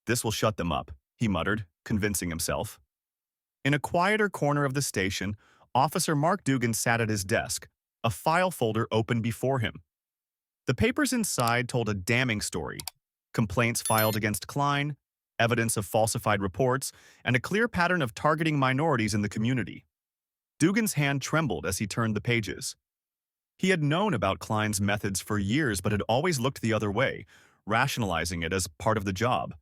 "This will shut them up," he muttered, convincing himself. In a quieter corner of the station, Officer Mark Dugan sat at his desk, a file folder open before him. The papers inside told a damning story: complaints filed against Klein, evidence of falsified reports, and a clear pattern of targeting minorities in the community. Dugan's hand trembled as he turned the pages. He had known about Klein's methods for years but had always looked the other way, rationalizing it as part of the job.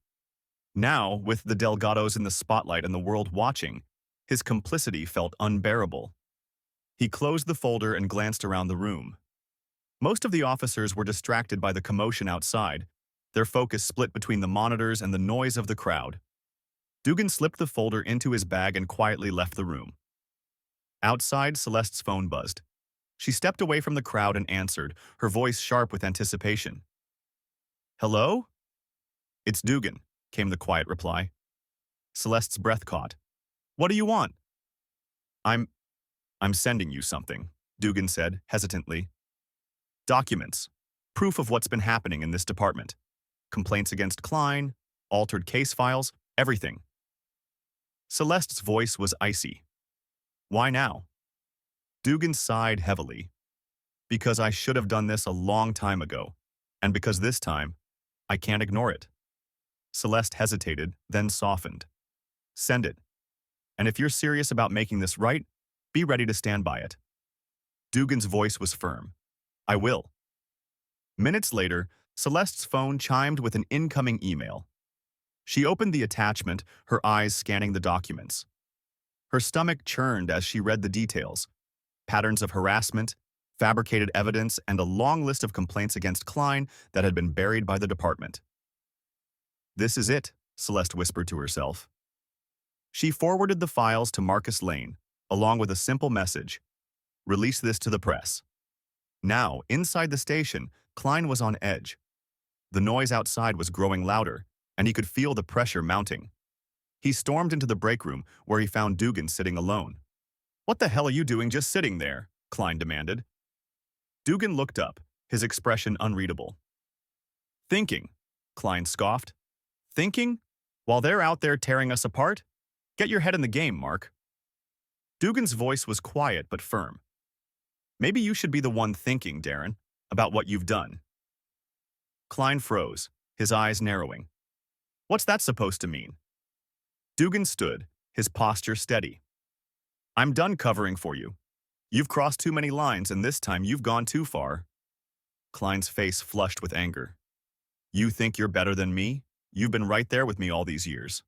Now, with the Delgados in the spotlight and the world watching, His complicity felt unbearable. He closed the folder and glanced around the room. Most of the officers were distracted by the commotion outside, their focus split between the monitors and the noise of the crowd. Dugan slipped the folder into his bag and quietly left the room. Outside, Celeste's phone buzzed. She stepped away from the crowd and answered, her voice sharp with anticipation. "Hello?" "It's Dugan," came the quiet reply. Celeste's breath caught. "What do you want?" I'm sending you something," Dugan said, hesitantly. "Documents. Proof of what's been happening in this department. Complaints against Klein, altered case files, everything." Celeste's voice was icy. "Why now?" Dugan sighed heavily. "Because I should have done this a long time ago, and because this time, I can't ignore it." Celeste hesitated, then softened. "Send it. And if you're serious about making this right, be ready to stand by it." Dugan's voice was firm. "I will." Minutes later, Celeste's phone chimed with an incoming email. She opened the attachment, her eyes scanning the documents. Her stomach churned as she read the details. Patterns of harassment, fabricated evidence, and a long list of complaints against Klein that had been buried by the department. "This is it," Celeste whispered to herself. She forwarded the files to Marcus Lane, along with a simple message: "Release this to the press." Now, inside the station, Klein was on edge. The noise outside was growing louder, and he could feel the pressure mounting. He stormed into the break room, where he found Dugan sitting alone. "What the hell are you doing just sitting there?" Klein demanded. Dugan looked up, his expression unreadable. "Thinking," Klein scoffed. "Thinking? While they're out there tearing us apart? Get your head in the game, Mark." Dugan's voice was quiet but firm. "Maybe you should be the one thinking, Darren, about what you've done." Klein froze, his eyes narrowing. "What's that supposed to mean?" Dugan stood, his posture steady. "I'm done covering for you. You've crossed too many lines, and this time you've gone too far." Klein's face flushed with anger. "You think you're better than me? You've been right there with me all these years."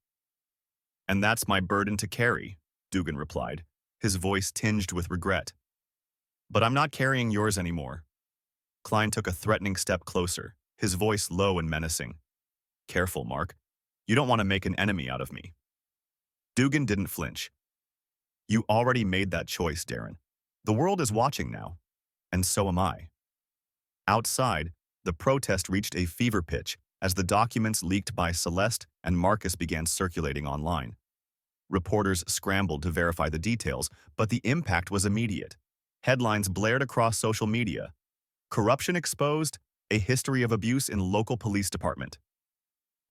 "And that's my burden to carry," Dugan replied, his voice tinged with regret. "But I'm not carrying yours anymore." Klein took a threatening step closer, his voice low and menacing. "Careful, Mark. You don't want to make an enemy out of me." Dugan didn't flinch. "You already made that choice, Darren. The world is watching now, and so am I." Outside, the protest reached a fever pitch as the documents leaked by Celeste and Marcus began circulating online. Reporters scrambled to verify the details, but the impact was immediate. Headlines blared across social media. "Corruption exposed, a history of abuse in local police department."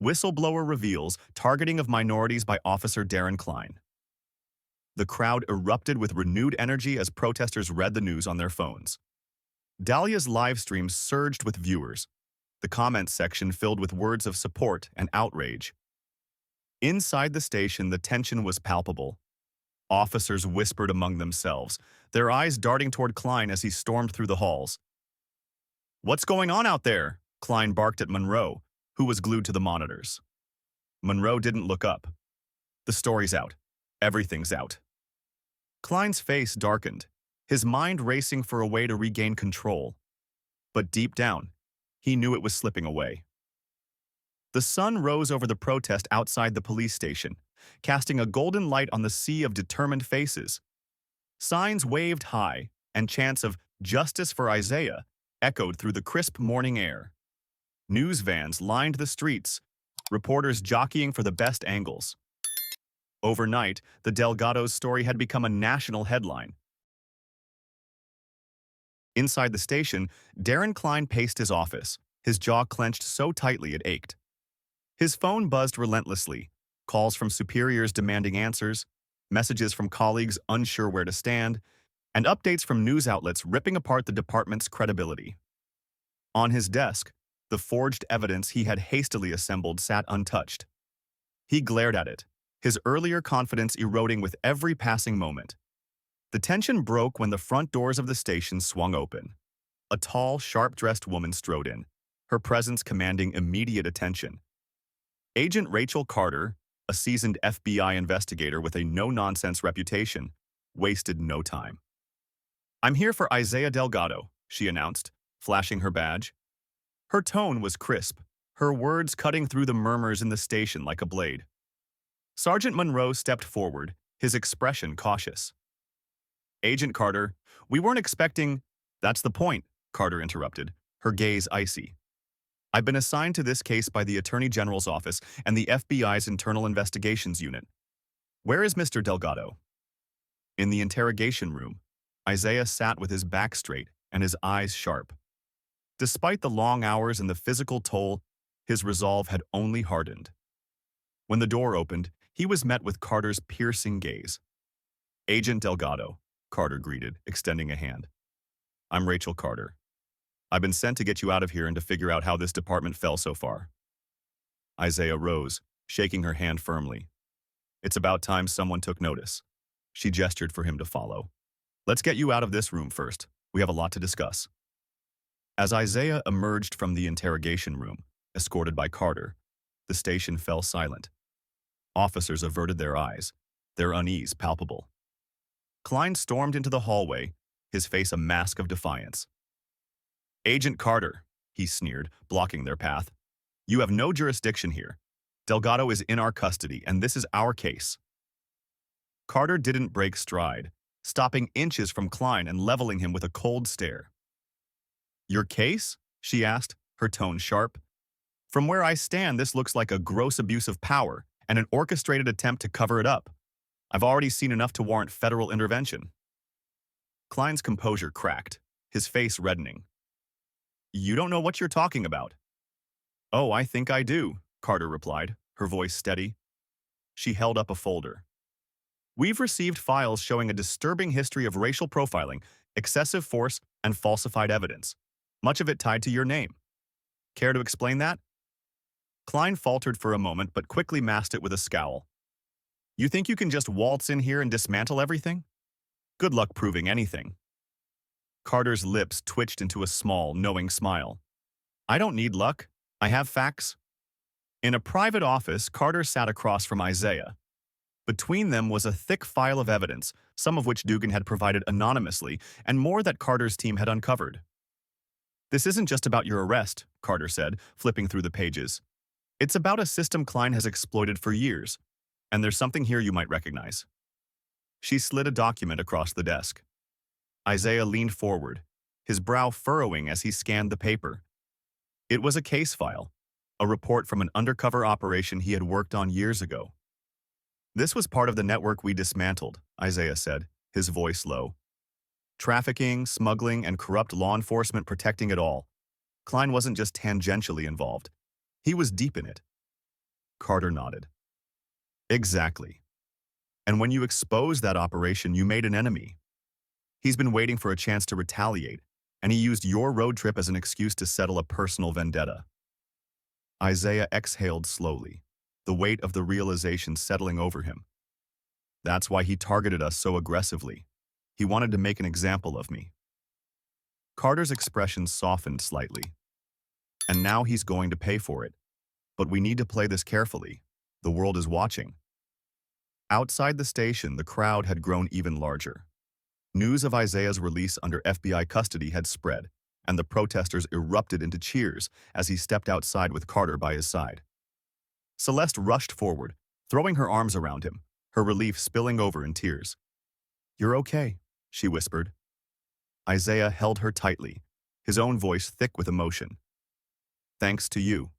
"Whistleblower reveals targeting of minorities by Officer Darren Klein." The crowd erupted with renewed energy as protesters read the news on their phones. Dahlia's live stream surged with viewers, the comments section filled with words of support and outrage. Inside the station, the tension was palpable. Officers whispered among themselves, their eyes darting toward Klein as he stormed through the halls. "What's going on out there?" Klein barked at Monroe, who was glued to the monitors. Monroe didn't look up. "The story's out. Everything's out." Klein's face darkened, his mind racing for a way to regain control. But deep down, he knew it was slipping away. The sun rose over the protest outside the police station, casting a golden light on the sea of determined faces. Signs waved high, and chants of "Justice for Isaiah" echoed through the crisp morning air. News vans lined the streets, reporters jockeying for the best angles. Overnight, the Delgado's story had become a national headline. Inside the station, Darren Klein paced his office, his jaw clenched so tightly it ached. His phone buzzed relentlessly, calls from superiors demanding answers, messages from colleagues unsure where to stand, and updates from news outlets ripping apart the department's credibility. On his desk, the forged evidence he had hastily assembled sat untouched. He glared at it, his earlier confidence eroding with every passing moment. The tension broke when the front doors of the station swung open. A tall, sharp-dressed woman strode in, her presence commanding immediate attention. Agent Rachel Carter, a seasoned FBI investigator with a no-nonsense reputation, wasted no time. "I'm here for Isaiah Delgado," she announced, flashing her badge. Her tone was crisp, her words cutting through the murmurs in the station like a blade. Sergeant Monroe stepped forward, his expression cautious. "Agent Carter, we weren't expecting—" "That's the point," Carter interrupted, her gaze icy. "I've been assigned to this case by the Attorney General's office and the FBI's Internal Investigations Unit. Where is Mr. Delgado?" In the interrogation room, Isaiah sat with his back straight and his eyes sharp. Despite the long hours and the physical toll, his resolve had only hardened. When the door opened, he was met with Carter's piercing gaze. "Agent Delgado," Carter greeted, extending a hand. "I'm Rachel Carter. I've been sent to get you out of here and to figure out how this department fell so far." Isaiah rose, shaking her hand firmly. "It's about time someone took notice." She gestured for him to follow. "Let's get you out of this room first. We have a lot to discuss." As Isaiah emerged from the interrogation room, escorted by Carter, the station fell silent. Officers averted their eyes, their unease palpable. Klein stormed into the hallway, his face a mask of defiance. "Agent Carter," he sneered, blocking their path. "You have no jurisdiction here. Delgado is in our custody, and this is our case." Carter didn't break stride, stopping inches from Klein and leveling him with a cold stare. "Your case?" she asked, her tone sharp. "From where I stand, this looks like a gross abuse of power and an orchestrated attempt to cover it up. I've already seen enough to warrant federal intervention." Klein's composure cracked, his face reddening. "You don't know what you're talking about." "Oh, I think I do," Carter replied, her voice steady. She held up a folder. "We've received files showing a disturbing history of racial profiling, excessive force, and falsified evidence, much of it tied to your name. Care to explain that?" Klein faltered for a moment but quickly masked it with a scowl. "You think you can just waltz in here and dismantle everything? Good luck proving anything." Carter's lips twitched into a small, knowing smile. "I don't need luck. I have facts." In a private office, Carter sat across from Isaiah. Between them was a thick file of evidence, some of which Dugan had provided anonymously, and more that Carter's team had uncovered. "This isn't just about your arrest," Carter said, flipping through the pages. "It's about a system Klein has exploited for years, and there's something here you might recognize." She slid a document across the desk. Isaiah leaned forward, his brow furrowing as he scanned the paper. It was a case file, a report from an undercover operation he had worked on years ago. "This was part of the network we dismantled," Isaiah said, his voice low. "Trafficking, smuggling, and corrupt law enforcement protecting it all. Klein wasn't just tangentially involved. He was deep in it." Carter nodded. "Exactly. And when you exposed that operation, you made an enemy. He's been waiting for a chance to retaliate, and he used your road trip as an excuse to settle a personal vendetta." Isaiah exhaled slowly, the weight of the realization settling over him. "That's why he targeted us so aggressively. He wanted to make an example of me." Carter's expression softened slightly. "And now he's going to pay for it. But we need to play this carefully. The world is watching." Outside the station, the crowd had grown even larger. News of Isaiah's release under FBI custody had spread, and the protesters erupted into cheers as he stepped outside with Carter by his side. Celeste rushed forward, throwing her arms around him, her relief spilling over in tears. "You're okay," she whispered. Isaiah held her tightly, his own voice thick with emotion. "Thanks to you."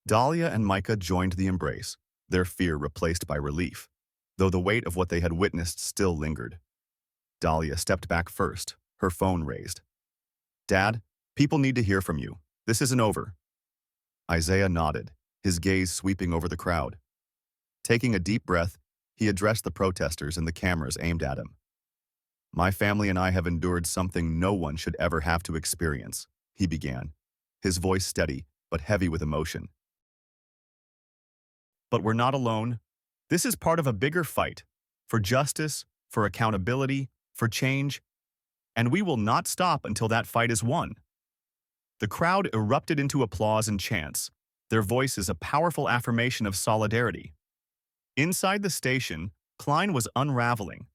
Dahlia and Micah joined the embrace, their fear replaced by relief, though the weight of what they had witnessed still lingered. Dahlia stepped back first, her phone raised. "Dad, people need to hear from you. This isn't over." Isaiah nodded, his gaze sweeping over the crowd. Taking a deep breath, he addressed the protesters and the cameras aimed at him. "My family and I have endured something no one should ever have to experience," he began, his voice steady but heavy with emotion. "But we're not alone. This is part of a bigger fight, for justice, for accountability, for change, and we will not stop until that fight is won." The crowd erupted into applause and chants, their voices a powerful affirmation of solidarity. Inside the station, Klein was unraveling.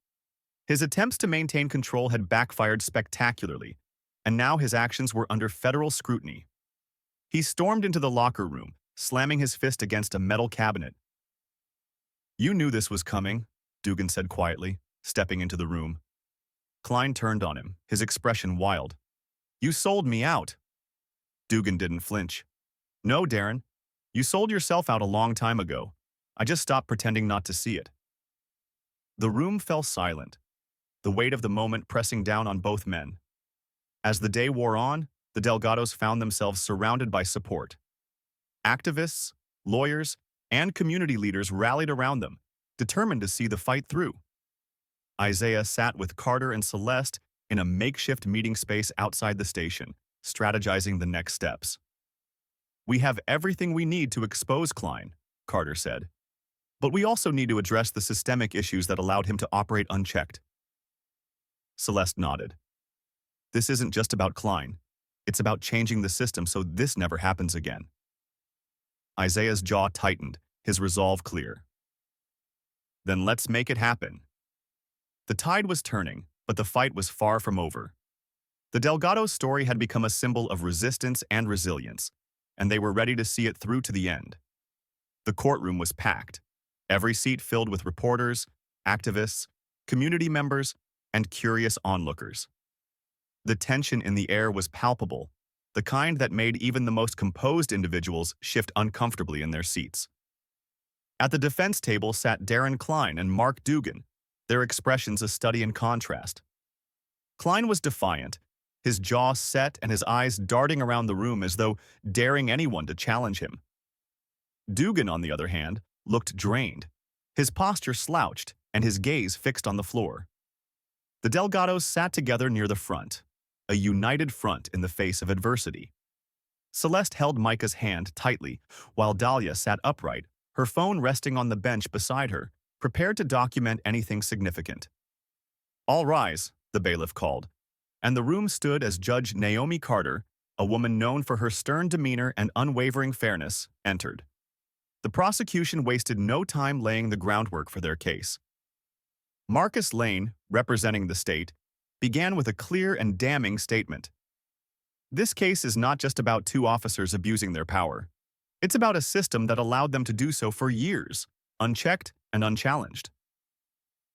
His attempts to maintain control had backfired spectacularly, and now his actions were under federal scrutiny. He stormed into the locker room, slamming his fist against a metal cabinet. "You knew this was coming," Dugan said quietly, stepping into the room. Klein turned on him, his expression wild. "You sold me out." Dugan didn't flinch. "No, Darren. You sold yourself out a long time ago. I just stopped pretending not to see it." The room fell silent, the weight of the moment pressing down on both men. As the day wore on, the Delgados found themselves surrounded by support. Activists, lawyers, and community leaders rallied around them, determined to see the fight through. Isaiah sat with Carter and Celeste in a makeshift meeting space outside the station, strategizing the next steps. "We have everything we need to expose Klein," Carter said. "But we also need to address the systemic issues that allowed him to operate unchecked." Celeste nodded. "This isn't just about Klein. It's about changing the system so this never happens again." Isaiah's jaw tightened, his resolve clear. "Then let's make it happen." The tide was turning, but the fight was far from over. The Delgado's story had become a symbol of resistance and resilience, and they were ready to see it through to the end. The courtroom was packed, every seat filled with reporters, activists, community members, and curious onlookers. The tension in the air was palpable, the kind that made even the most composed individuals shift uncomfortably in their seats. At the defense table sat Darren Klein and Mark Dugan, their expressions a study in contrast. Klein was defiant, his jaw set and his eyes darting around the room as though daring anyone to challenge him. Dugan, on the other hand, looked drained, his posture slouched and his gaze fixed on the floor. The Delgados sat together near the front, a united front in the face of adversity. Celeste held Micah's hand tightly, while Dahlia sat upright, her phone resting on the bench beside her, prepared to document anything significant. "All rise," the bailiff called, and the room stood as Judge Naomi Carter, a woman known for her stern demeanor and unwavering fairness, entered. The prosecution wasted no time laying the groundwork for their case. Marcus Lane, representing the state, began with a clear and damning statement. "This case is not just about two officers abusing their power. It's about a system that allowed them to do so for years, unchecked and unchallenged.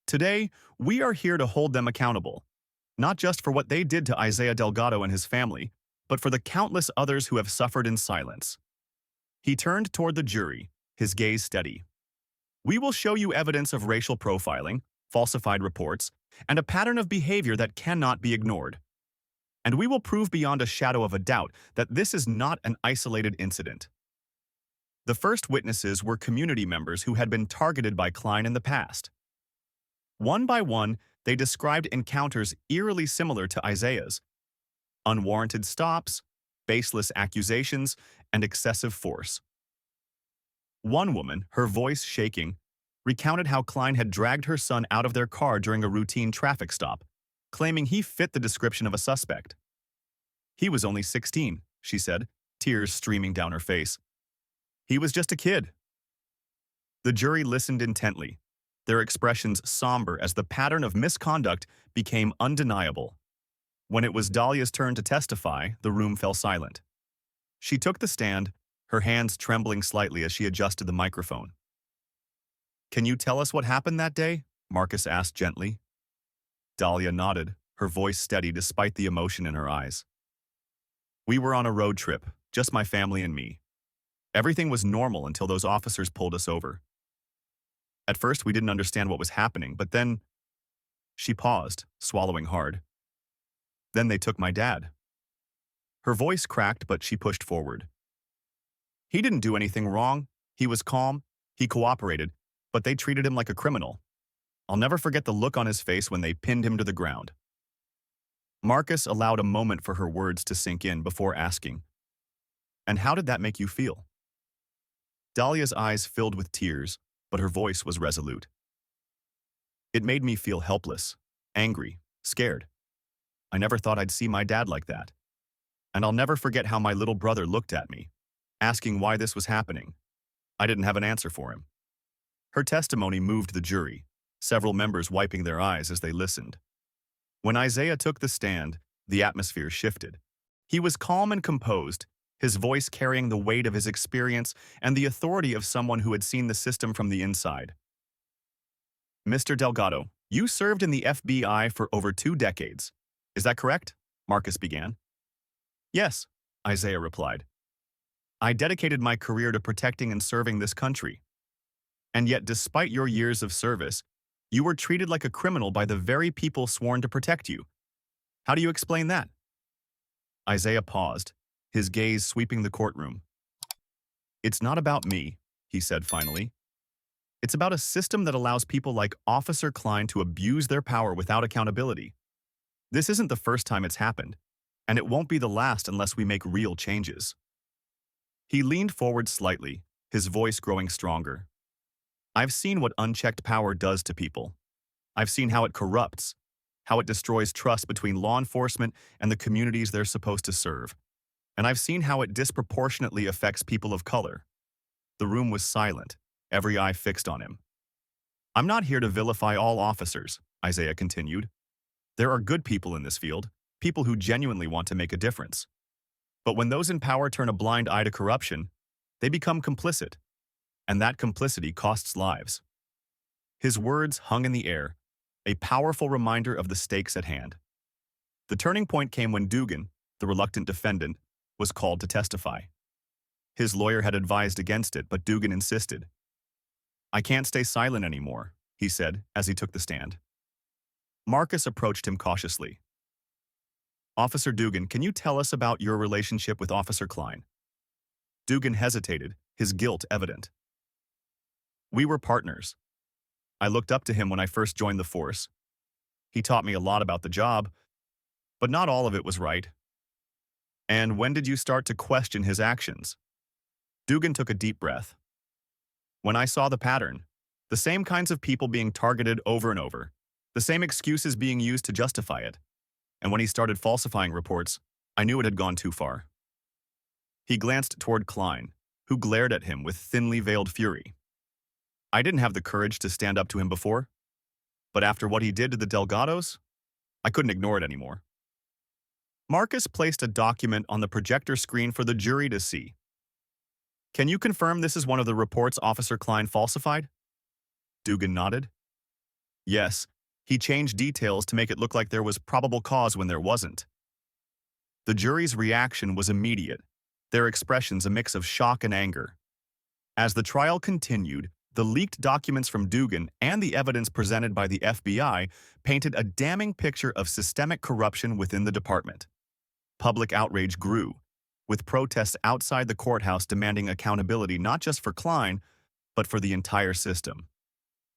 Today, we are here to hold them accountable, not just for what they did to Isaiah Delgado and his family, but for the countless others who have suffered in silence." He turned toward the jury, his gaze steady. "We will show you evidence of racial profiling, falsified reports, and a pattern of behavior that cannot be ignored. And we will prove beyond a shadow of a doubt that this is not an isolated incident." The first witnesses were community members who had been targeted by Klein in the past. One by one, they described encounters eerily similar to Isaiah's: unwarranted stops, baseless accusations, and excessive force. One woman, her voice shaking, recounted how Klein had dragged her son out of their car during a routine traffic stop, claiming he fit the description of a suspect. "He was only 16, she said, tears streaming down her face. "He was just a kid." The jury listened intently, their expressions somber as the pattern of misconduct became undeniable. When it was Dahlia's turn to testify, the room fell silent. She took the stand, her hands trembling slightly as she adjusted the microphone. "Can you tell us what happened that day?" Marcus asked gently. Dahlia nodded, her voice steady despite the emotion in her eyes. "We were on a road trip, just my family and me. Everything was normal until those officers pulled us over. At first, we didn't understand what was happening, but then..." She paused, swallowing hard. "Then they took my dad." Her voice cracked, but she pushed forward. "He didn't do anything wrong. He was calm. He cooperated, but they treated him like a criminal. I'll never forget the look on his face when they pinned him to the ground." Marcus allowed a moment for her words to sink in before asking, "And how did that make you feel?" Dahlia's eyes filled with tears, but her voice was resolute. "It made me feel helpless, angry, scared. I never thought I'd see my dad like that. And I'll never forget how my little brother looked at me, asking why this was happening. I didn't have an answer for him." Her testimony moved the jury, several members wiping their eyes as they listened. When Isaiah took the stand, the atmosphere shifted. He was calm and composed, his voice carrying the weight of his experience and the authority of someone who had seen the system from the inside. Mr. Delgado, you served in the FBI for over 2 decades. Is that correct? Marcus began. Yes, Isaiah replied. I dedicated my career to protecting and serving this country. And yet, despite your years of service, you were treated like a criminal by the very people sworn to protect you. How do you explain that? Isaiah paused, his gaze sweeping the courtroom. It's not about me, he said finally. It's about a system that allows people like Officer Klein to abuse their power without accountability. This isn't the first time it's happened, and it won't be the last unless we make real changes. He leaned forward slightly, his voice growing stronger. I've seen what unchecked power does to people. I've seen how it corrupts, how it destroys trust between law enforcement and the communities they're supposed to serve. And I've seen how it disproportionately affects people of color. The room was silent, every eye fixed on him. I'm not here to vilify all officers, Isaiah continued. There are good people in this field, people who genuinely want to make a difference. But when those in power turn a blind eye to corruption, they become complicit, and that complicity costs lives. His words hung in the air, a powerful reminder of the stakes at hand. The turning point came when Dugan, the reluctant defendant, was called to testify. His lawyer had advised against it, but Dugan insisted. I can't stay silent anymore, he said as he took the stand. Marcus approached him cautiously. Officer Dugan, can you tell us about your relationship with Officer Klein? Dugan hesitated, his guilt evident. We were partners. I looked up to him when I first joined the force. He taught me a lot about the job, but not all of it was right. And when did you start to question his actions? Dugan took a deep breath. When I saw the pattern, the same kinds of people being targeted over and over, the same excuses being used to justify it. And when he started falsifying reports, I knew it had gone too far. He glanced toward Klein, who glared at him with thinly veiled fury. I didn't have the courage to stand up to him before, but after what he did to the Delgados, I couldn't ignore it anymore. Marcus placed a document on the projector screen for the jury to see. Can you confirm this is one of the reports Officer Klein falsified? Dugan nodded. Yes, he changed details to make it look like there was probable cause when there wasn't. The jury's reaction was immediate, their expressions a mix of shock and anger. As the trial continued, the leaked documents from Dugan and the evidence presented by the FBI painted a damning picture of systemic corruption within the department. Public outrage grew, with protests outside the courthouse demanding accountability not just for Klein, but for the entire system.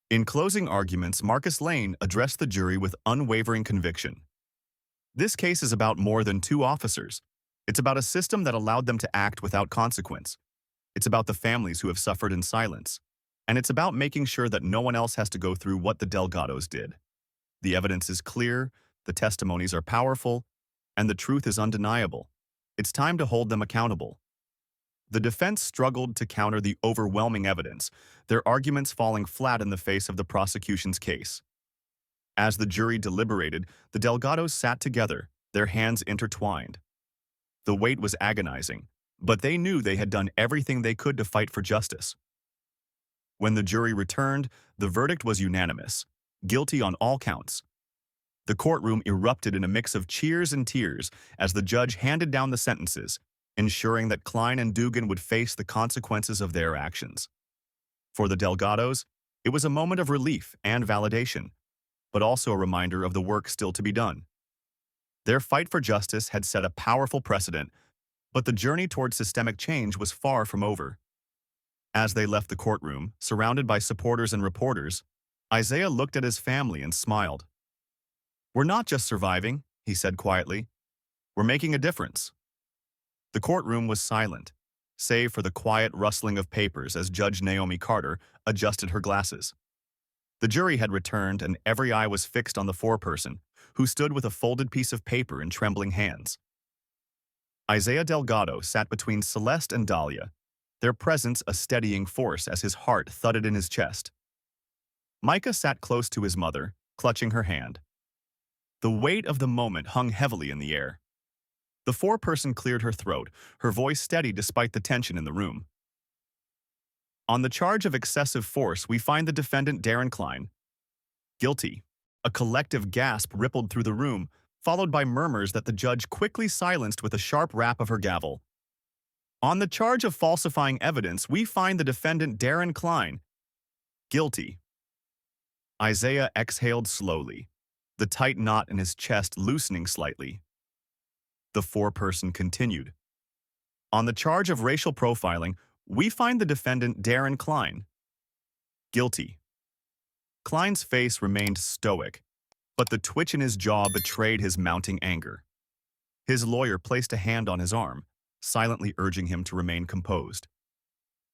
In closing arguments, Marcus Lane addressed the jury with unwavering conviction. This case is about more than 2 officers. It's about a system that allowed them to act without consequence. It's about the families who have suffered in silence. And it's about making sure that no one else has to go through what the Delgados did. The evidence is clear, the testimonies are powerful, and the truth is undeniable. It's time to hold them accountable. The defense struggled to counter the overwhelming evidence, their arguments falling flat in the face of the prosecution's case. As the jury deliberated, the Delgados sat together, their hands intertwined. The wait was agonizing, but they knew they had done everything they could to fight for justice. When the jury returned, the verdict was unanimous, guilty on all counts. The courtroom erupted in a mix of cheers and tears as the judge handed down the sentences, ensuring that Klein and Dugan would face the consequences of their actions. For the Delgados, it was a moment of relief and validation, but also a reminder of the work still to be done. Their fight for justice had set a powerful precedent, but the journey toward systemic change was far from over. As they left the courtroom, surrounded by supporters and reporters, Isaiah looked at his family and smiled. We're not just surviving, he said quietly. We're making a difference. The courtroom was silent, save for the quiet rustling of papers as Judge Naomi Carter adjusted her glasses. The jury had returned and every eye was fixed on the foreperson, who stood with a folded piece of paper in trembling hands. Isaiah Delgado sat between Celeste and Dahlia, their presence a steadying force as his heart thudded in his chest. Micah sat close to his mother, clutching her hand. The weight of the moment hung heavily in the air. The foreperson cleared her throat, her voice steady despite the tension in the room. On the charge of excessive force, we find the defendant Darren Klein guilty. A collective gasp rippled through the room, followed by murmurs that the judge quickly silenced with a sharp rap of her gavel. On the charge of falsifying evidence, we find the defendant Darren Klein guilty. Isaiah exhaled slowly, the tight knot in his chest loosening slightly. The foreperson continued. On the charge of racial profiling, we find the defendant Darren Klein guilty. Klein's face remained stoic, but the twitch in his jaw betrayed his mounting anger. His lawyer placed a hand on his arm, silently urging him to remain composed.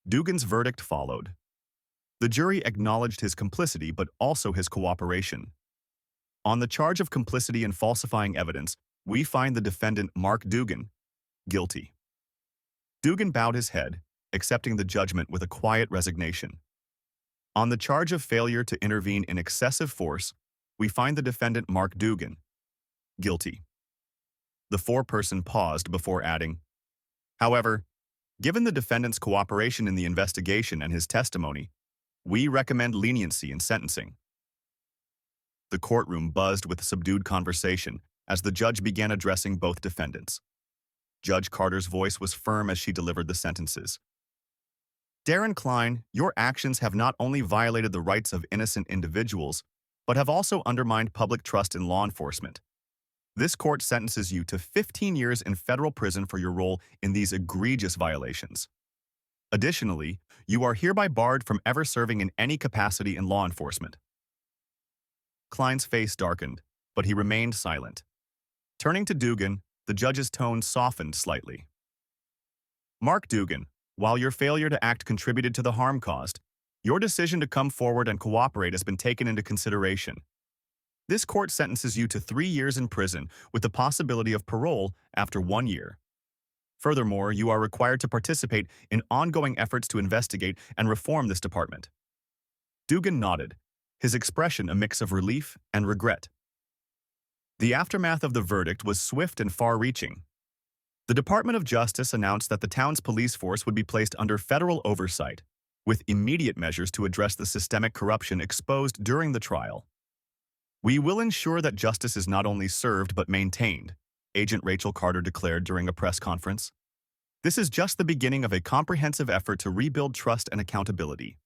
Dugan's verdict followed. The jury acknowledged his complicity but also his cooperation. On the charge of complicity in falsifying evidence, we find the defendant Mark Dugan guilty. Dugan bowed his head, accepting the judgment with a quiet resignation. On the charge of failure to intervene in excessive force, we find the defendant Mark Dugan guilty. The foreperson paused before adding, however, given the defendant's cooperation in the investigation and his testimony, we recommend leniency in sentencing. The courtroom buzzed with subdued conversation as the judge began addressing both defendants. Judge Carter's voice was firm as she delivered the sentences. Darren Klein, your actions have not only violated the rights of innocent individuals, but have also undermined public trust in law enforcement. This court sentences you to 15 years in federal prison for your role in these egregious violations. Additionally, you are hereby barred from ever serving in any capacity in law enforcement. Klein's face darkened, but he remained silent. Turning to Dugan, the judge's tone softened slightly. Mark Dugan, while your failure to act contributed to the harm caused, your decision to come forward and cooperate has been taken into consideration. This court sentences you to 3 years in prison with the possibility of parole after 1 year. Furthermore, you are required to participate in ongoing efforts to investigate and reform this department. Dugan nodded, his expression a mix of relief and regret. The aftermath of the verdict was swift and far-reaching. The Department of Justice announced that the town's police force would be placed under federal oversight, with immediate measures to address the systemic corruption exposed during the trial. We will ensure that justice is not only served but maintained, Agent Rachel Carter declared during a press conference. This is just the beginning of a comprehensive effort to rebuild trust and accountability.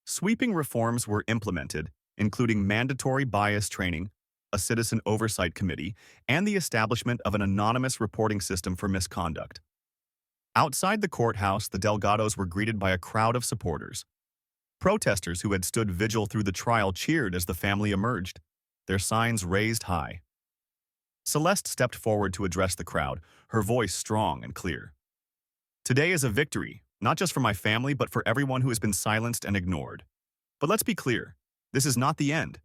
Sweeping reforms were implemented, including mandatory bias training, a citizen oversight committee, and the establishment of an anonymous reporting system for misconduct. Outside the courthouse, the Delgados were greeted by a crowd of supporters. Protesters who had stood vigil through the trial cheered as the family emerged, their signs raised high. Celeste stepped forward to address the crowd, her voice strong and clear. Today is a victory, not just for my family, but for everyone who has been silenced and ignored. But let's be clear, this is not the end.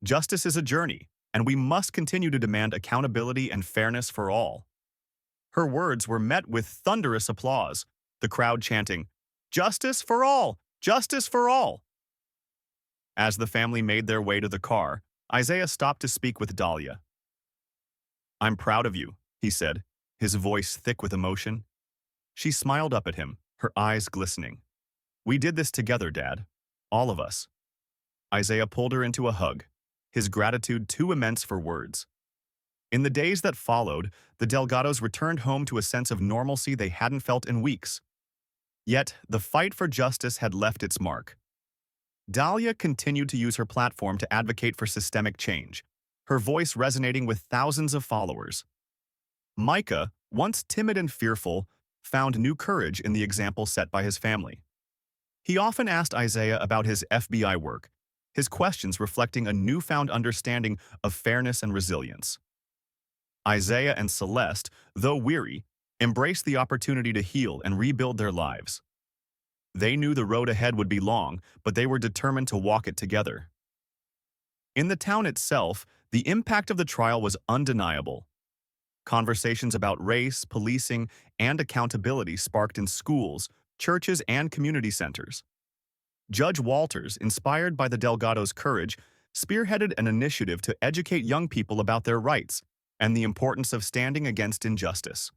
Justice is a journey, and we must continue to demand accountability and fairness for all. Her words were met with thunderous applause, the crowd chanting, "Justice for all! Justice for all!" As the family made their way to the car, Isaiah stopped to speak with Dahlia. "I'm proud of you," he said, his voice thick with emotion. She smiled up at him, her eyes glistening. "We did this together, Dad. All of us." Isaiah pulled her into a hug, his gratitude too immense for words. In the days that followed, the Delgados returned home to a sense of normalcy they hadn't felt in weeks. Yet, the fight for justice had left its mark. Dahlia continued to use her platform to advocate for systemic change, her voice resonating with thousands of followers. Micah, once timid and fearful, found new courage in the example set by his family. He often asked Isaiah about his FBI work, his questions reflecting a newfound understanding of fairness and resilience. Isaiah and Celeste, though weary, embraced the opportunity to heal and rebuild their lives. They knew the road ahead would be long, but they were determined to walk it together. In the town itself, the impact of the trial was undeniable. Conversations about race, policing, and accountability sparked in schools, churches, and community centers. Judge Walters, inspired by the Delgados' courage, spearheaded an initiative to educate young people about their rights and the importance of standing against injustice.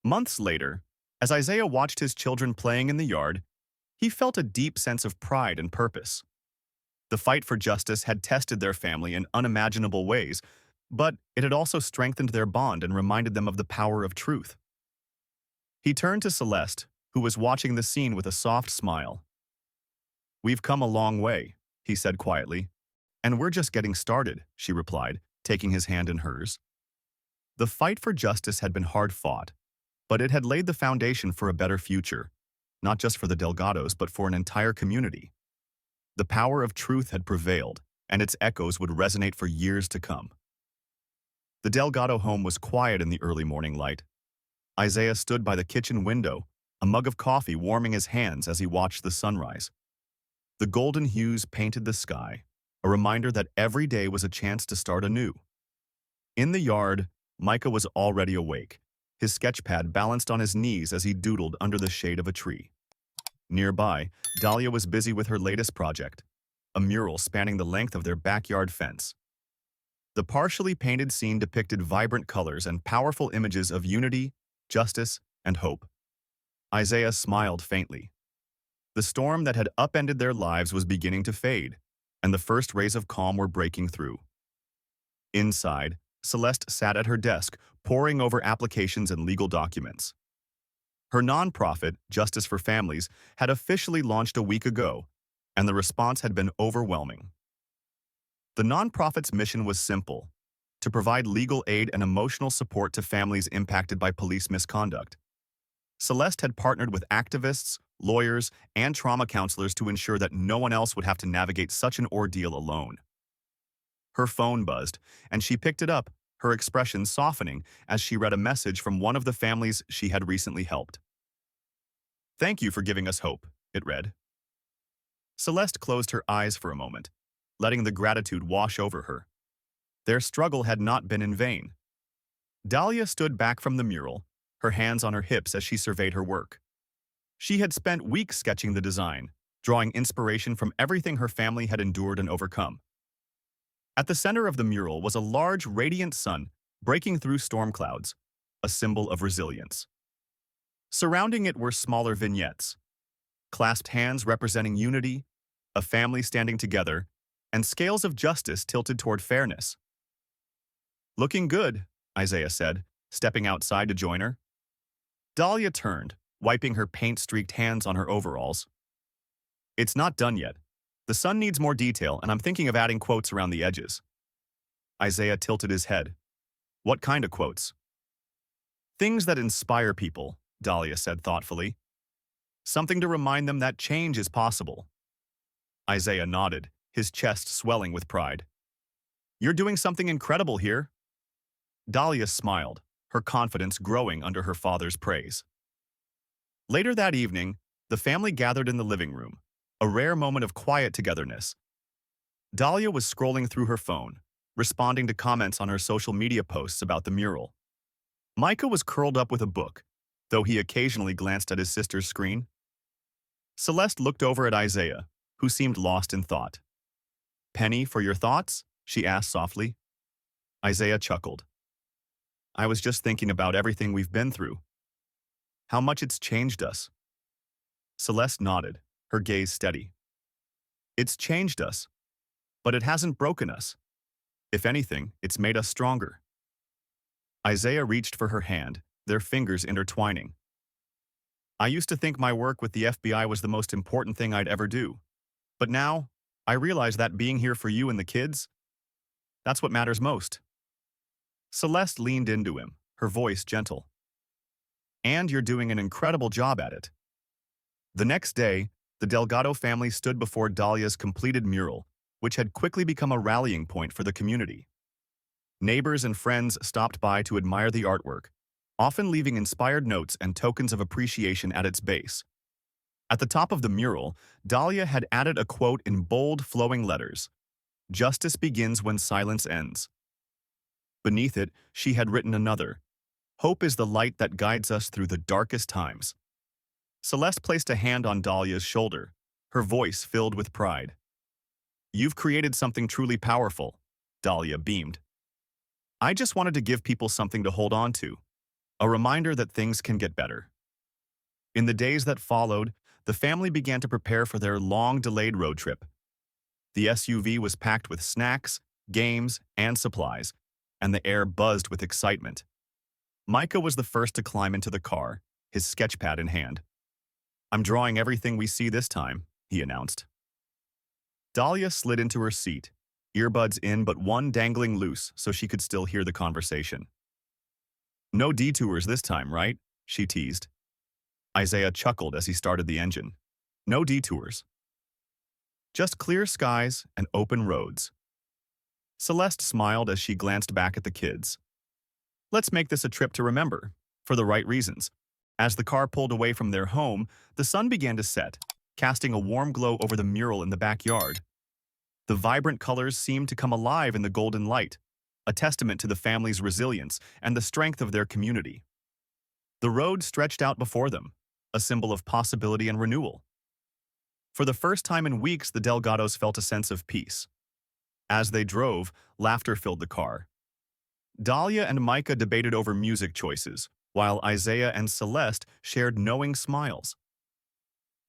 Months later, as Isaiah watched his children playing in the yard, he felt a deep sense of pride and purpose. The fight for justice had tested their family in unimaginable ways, but it had also strengthened their bond and reminded them of the power of truth. He turned to Celeste, who was watching the scene with a soft smile. "We've come a long way," he said quietly. "And we're just getting started," she replied, taking his hand in hers. The fight for justice had been hard fought, but it had laid the foundation for a better future, not just for the Delgados, but for an entire community. The power of truth had prevailed, and its echoes would resonate for years to come. The Delgado home was quiet in the early morning light. Isaiah stood by the kitchen window, a mug of coffee warming his hands as he watched the sunrise. The golden hues painted the sky, a reminder that every day was a chance to start anew. In the yard, Micah was already awake, his sketchpad balanced on his knees as he doodled under the shade of a tree. Nearby, Dahlia was busy with her latest project, a mural spanning the length of their backyard fence. The partially painted scene depicted vibrant colors and powerful images of unity, justice, and hope. Isaiah smiled faintly. The storm that had upended their lives was beginning to fade, and the first rays of calm were breaking through. Inside, Celeste sat at her desk, poring over applications and legal documents. Her nonprofit, Justice for Families, had officially launched a week ago, and the response had been overwhelming. The nonprofit's mission was simple: to provide legal aid and emotional support to families impacted by police misconduct. Celeste had partnered with activists, lawyers, and trauma counselors to ensure that no one else would have to navigate such an ordeal alone. Her phone buzzed, and she picked it up, her expression softening as she read a message from one of the families she had recently helped. "Thank you for giving us hope," it read. Celeste closed her eyes for a moment, letting the gratitude wash over her. Their struggle had not been in vain. Dahlia stood back from the mural, her hands on her hips as she surveyed her work. She had spent weeks sketching the design, drawing inspiration from everything her family had endured and overcome. At the center of the mural was a large, radiant sun breaking through storm clouds, a symbol of resilience. Surrounding it were smaller vignettes, clasped hands representing unity, a family standing together, and scales of justice tilted toward fairness. "Looking good," Isaiah said, stepping outside to join her. Dahlia turned, wiping her paint-streaked hands on her overalls. "It's not done yet. The sun needs more detail, and I'm thinking of adding quotes around the edges." Isaiah tilted his head. "What kind of quotes?" "Things that inspire people," Dahlia said thoughtfully. "Something to remind them that change is possible." Isaiah nodded, his chest swelling with pride. "You're doing something incredible here." Dahlia smiled, her confidence growing under her father's praise. Later that evening, the family gathered in the living room, a rare moment of quiet togetherness. Dahlia was scrolling through her phone, responding to comments on her social media posts about the mural. Micah was curled up with a book, though he occasionally glanced at his sister's screen. Celeste looked over at Isaiah, who seemed lost in thought. "Penny, for your thoughts?" she asked softly. Isaiah chuckled. "I was just thinking about everything we've been through. How much it's changed us." Celeste nodded, her gaze steady. "It's changed us, but it hasn't broken us. If anything, it's made us stronger." Isaiah reached for her hand, their fingers intertwining. "I used to think my work with the FBI was the most important thing I'd ever do. But now, I realize that being here for you and the kids, that's what matters most." Celeste leaned into him, her voice gentle. "And you're doing an incredible job at it." The next day, the Delgado family stood before Dahlia's completed mural, which had quickly become a rallying point for the community. Neighbors and friends stopped by to admire the artwork, often leaving inspired notes and tokens of appreciation at its base. At the top of the mural, Dahlia had added a quote in bold, flowing letters: "Justice begins when silence ends." Beneath it, she had written another: "Hope is the light that guides us through the darkest times." Celeste placed a hand on Dahlia's shoulder, her voice filled with pride. "You've created something truly powerful," Dahlia beamed. "I just wanted to give people something to hold on to, a reminder that things can get better." In the days that followed, the family began to prepare for their long-delayed road trip. The SUV was packed with snacks, games, and supplies, and the air buzzed with excitement. Micah was the first to climb into the car, his sketchpad in hand. "I'm drawing everything we see this time," he announced. Dahlia slid into her seat, earbuds in but one dangling loose so she could still hear the conversation. "No detours this time, right?" she teased. Isaiah chuckled as he started the engine. "No detours. Just clear skies and open roads." Celeste smiled as she glanced back at the kids. "Let's make this a trip to remember, for the right reasons." As the car pulled away from their home, the sun began to set, casting a warm glow over the mural in the backyard. The vibrant colors seemed to come alive in the golden light, a testament to the family's resilience and the strength of their community. The road stretched out before them, a symbol of possibility and renewal. For the first time in weeks, the Delgados felt a sense of peace. As they drove, laughter filled the car. Dahlia and Micah debated over music choices, while Isaiah and Celeste shared knowing smiles.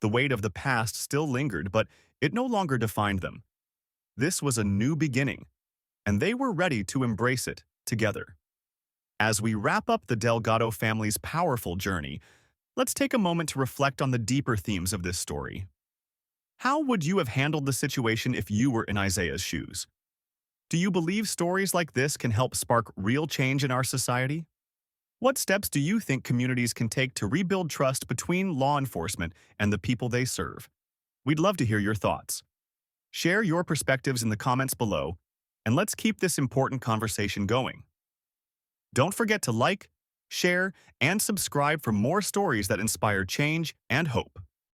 The weight of the past still lingered, but it no longer defined them. This was a new beginning, and they were ready to embrace it together. As we wrap up the Delgado family's powerful journey, let's take a moment to reflect on the deeper themes of this story. How would you have handled the situation if you were in Isaiah's shoes? Do you believe stories like this can help spark real change in our society? What steps do you think communities can take to rebuild trust between law enforcement and the people they serve? We'd love to hear your thoughts. Share your perspectives in the comments below, and let's keep this important conversation going. Don't forget to like, share, and subscribe for more stories that inspire change and hope.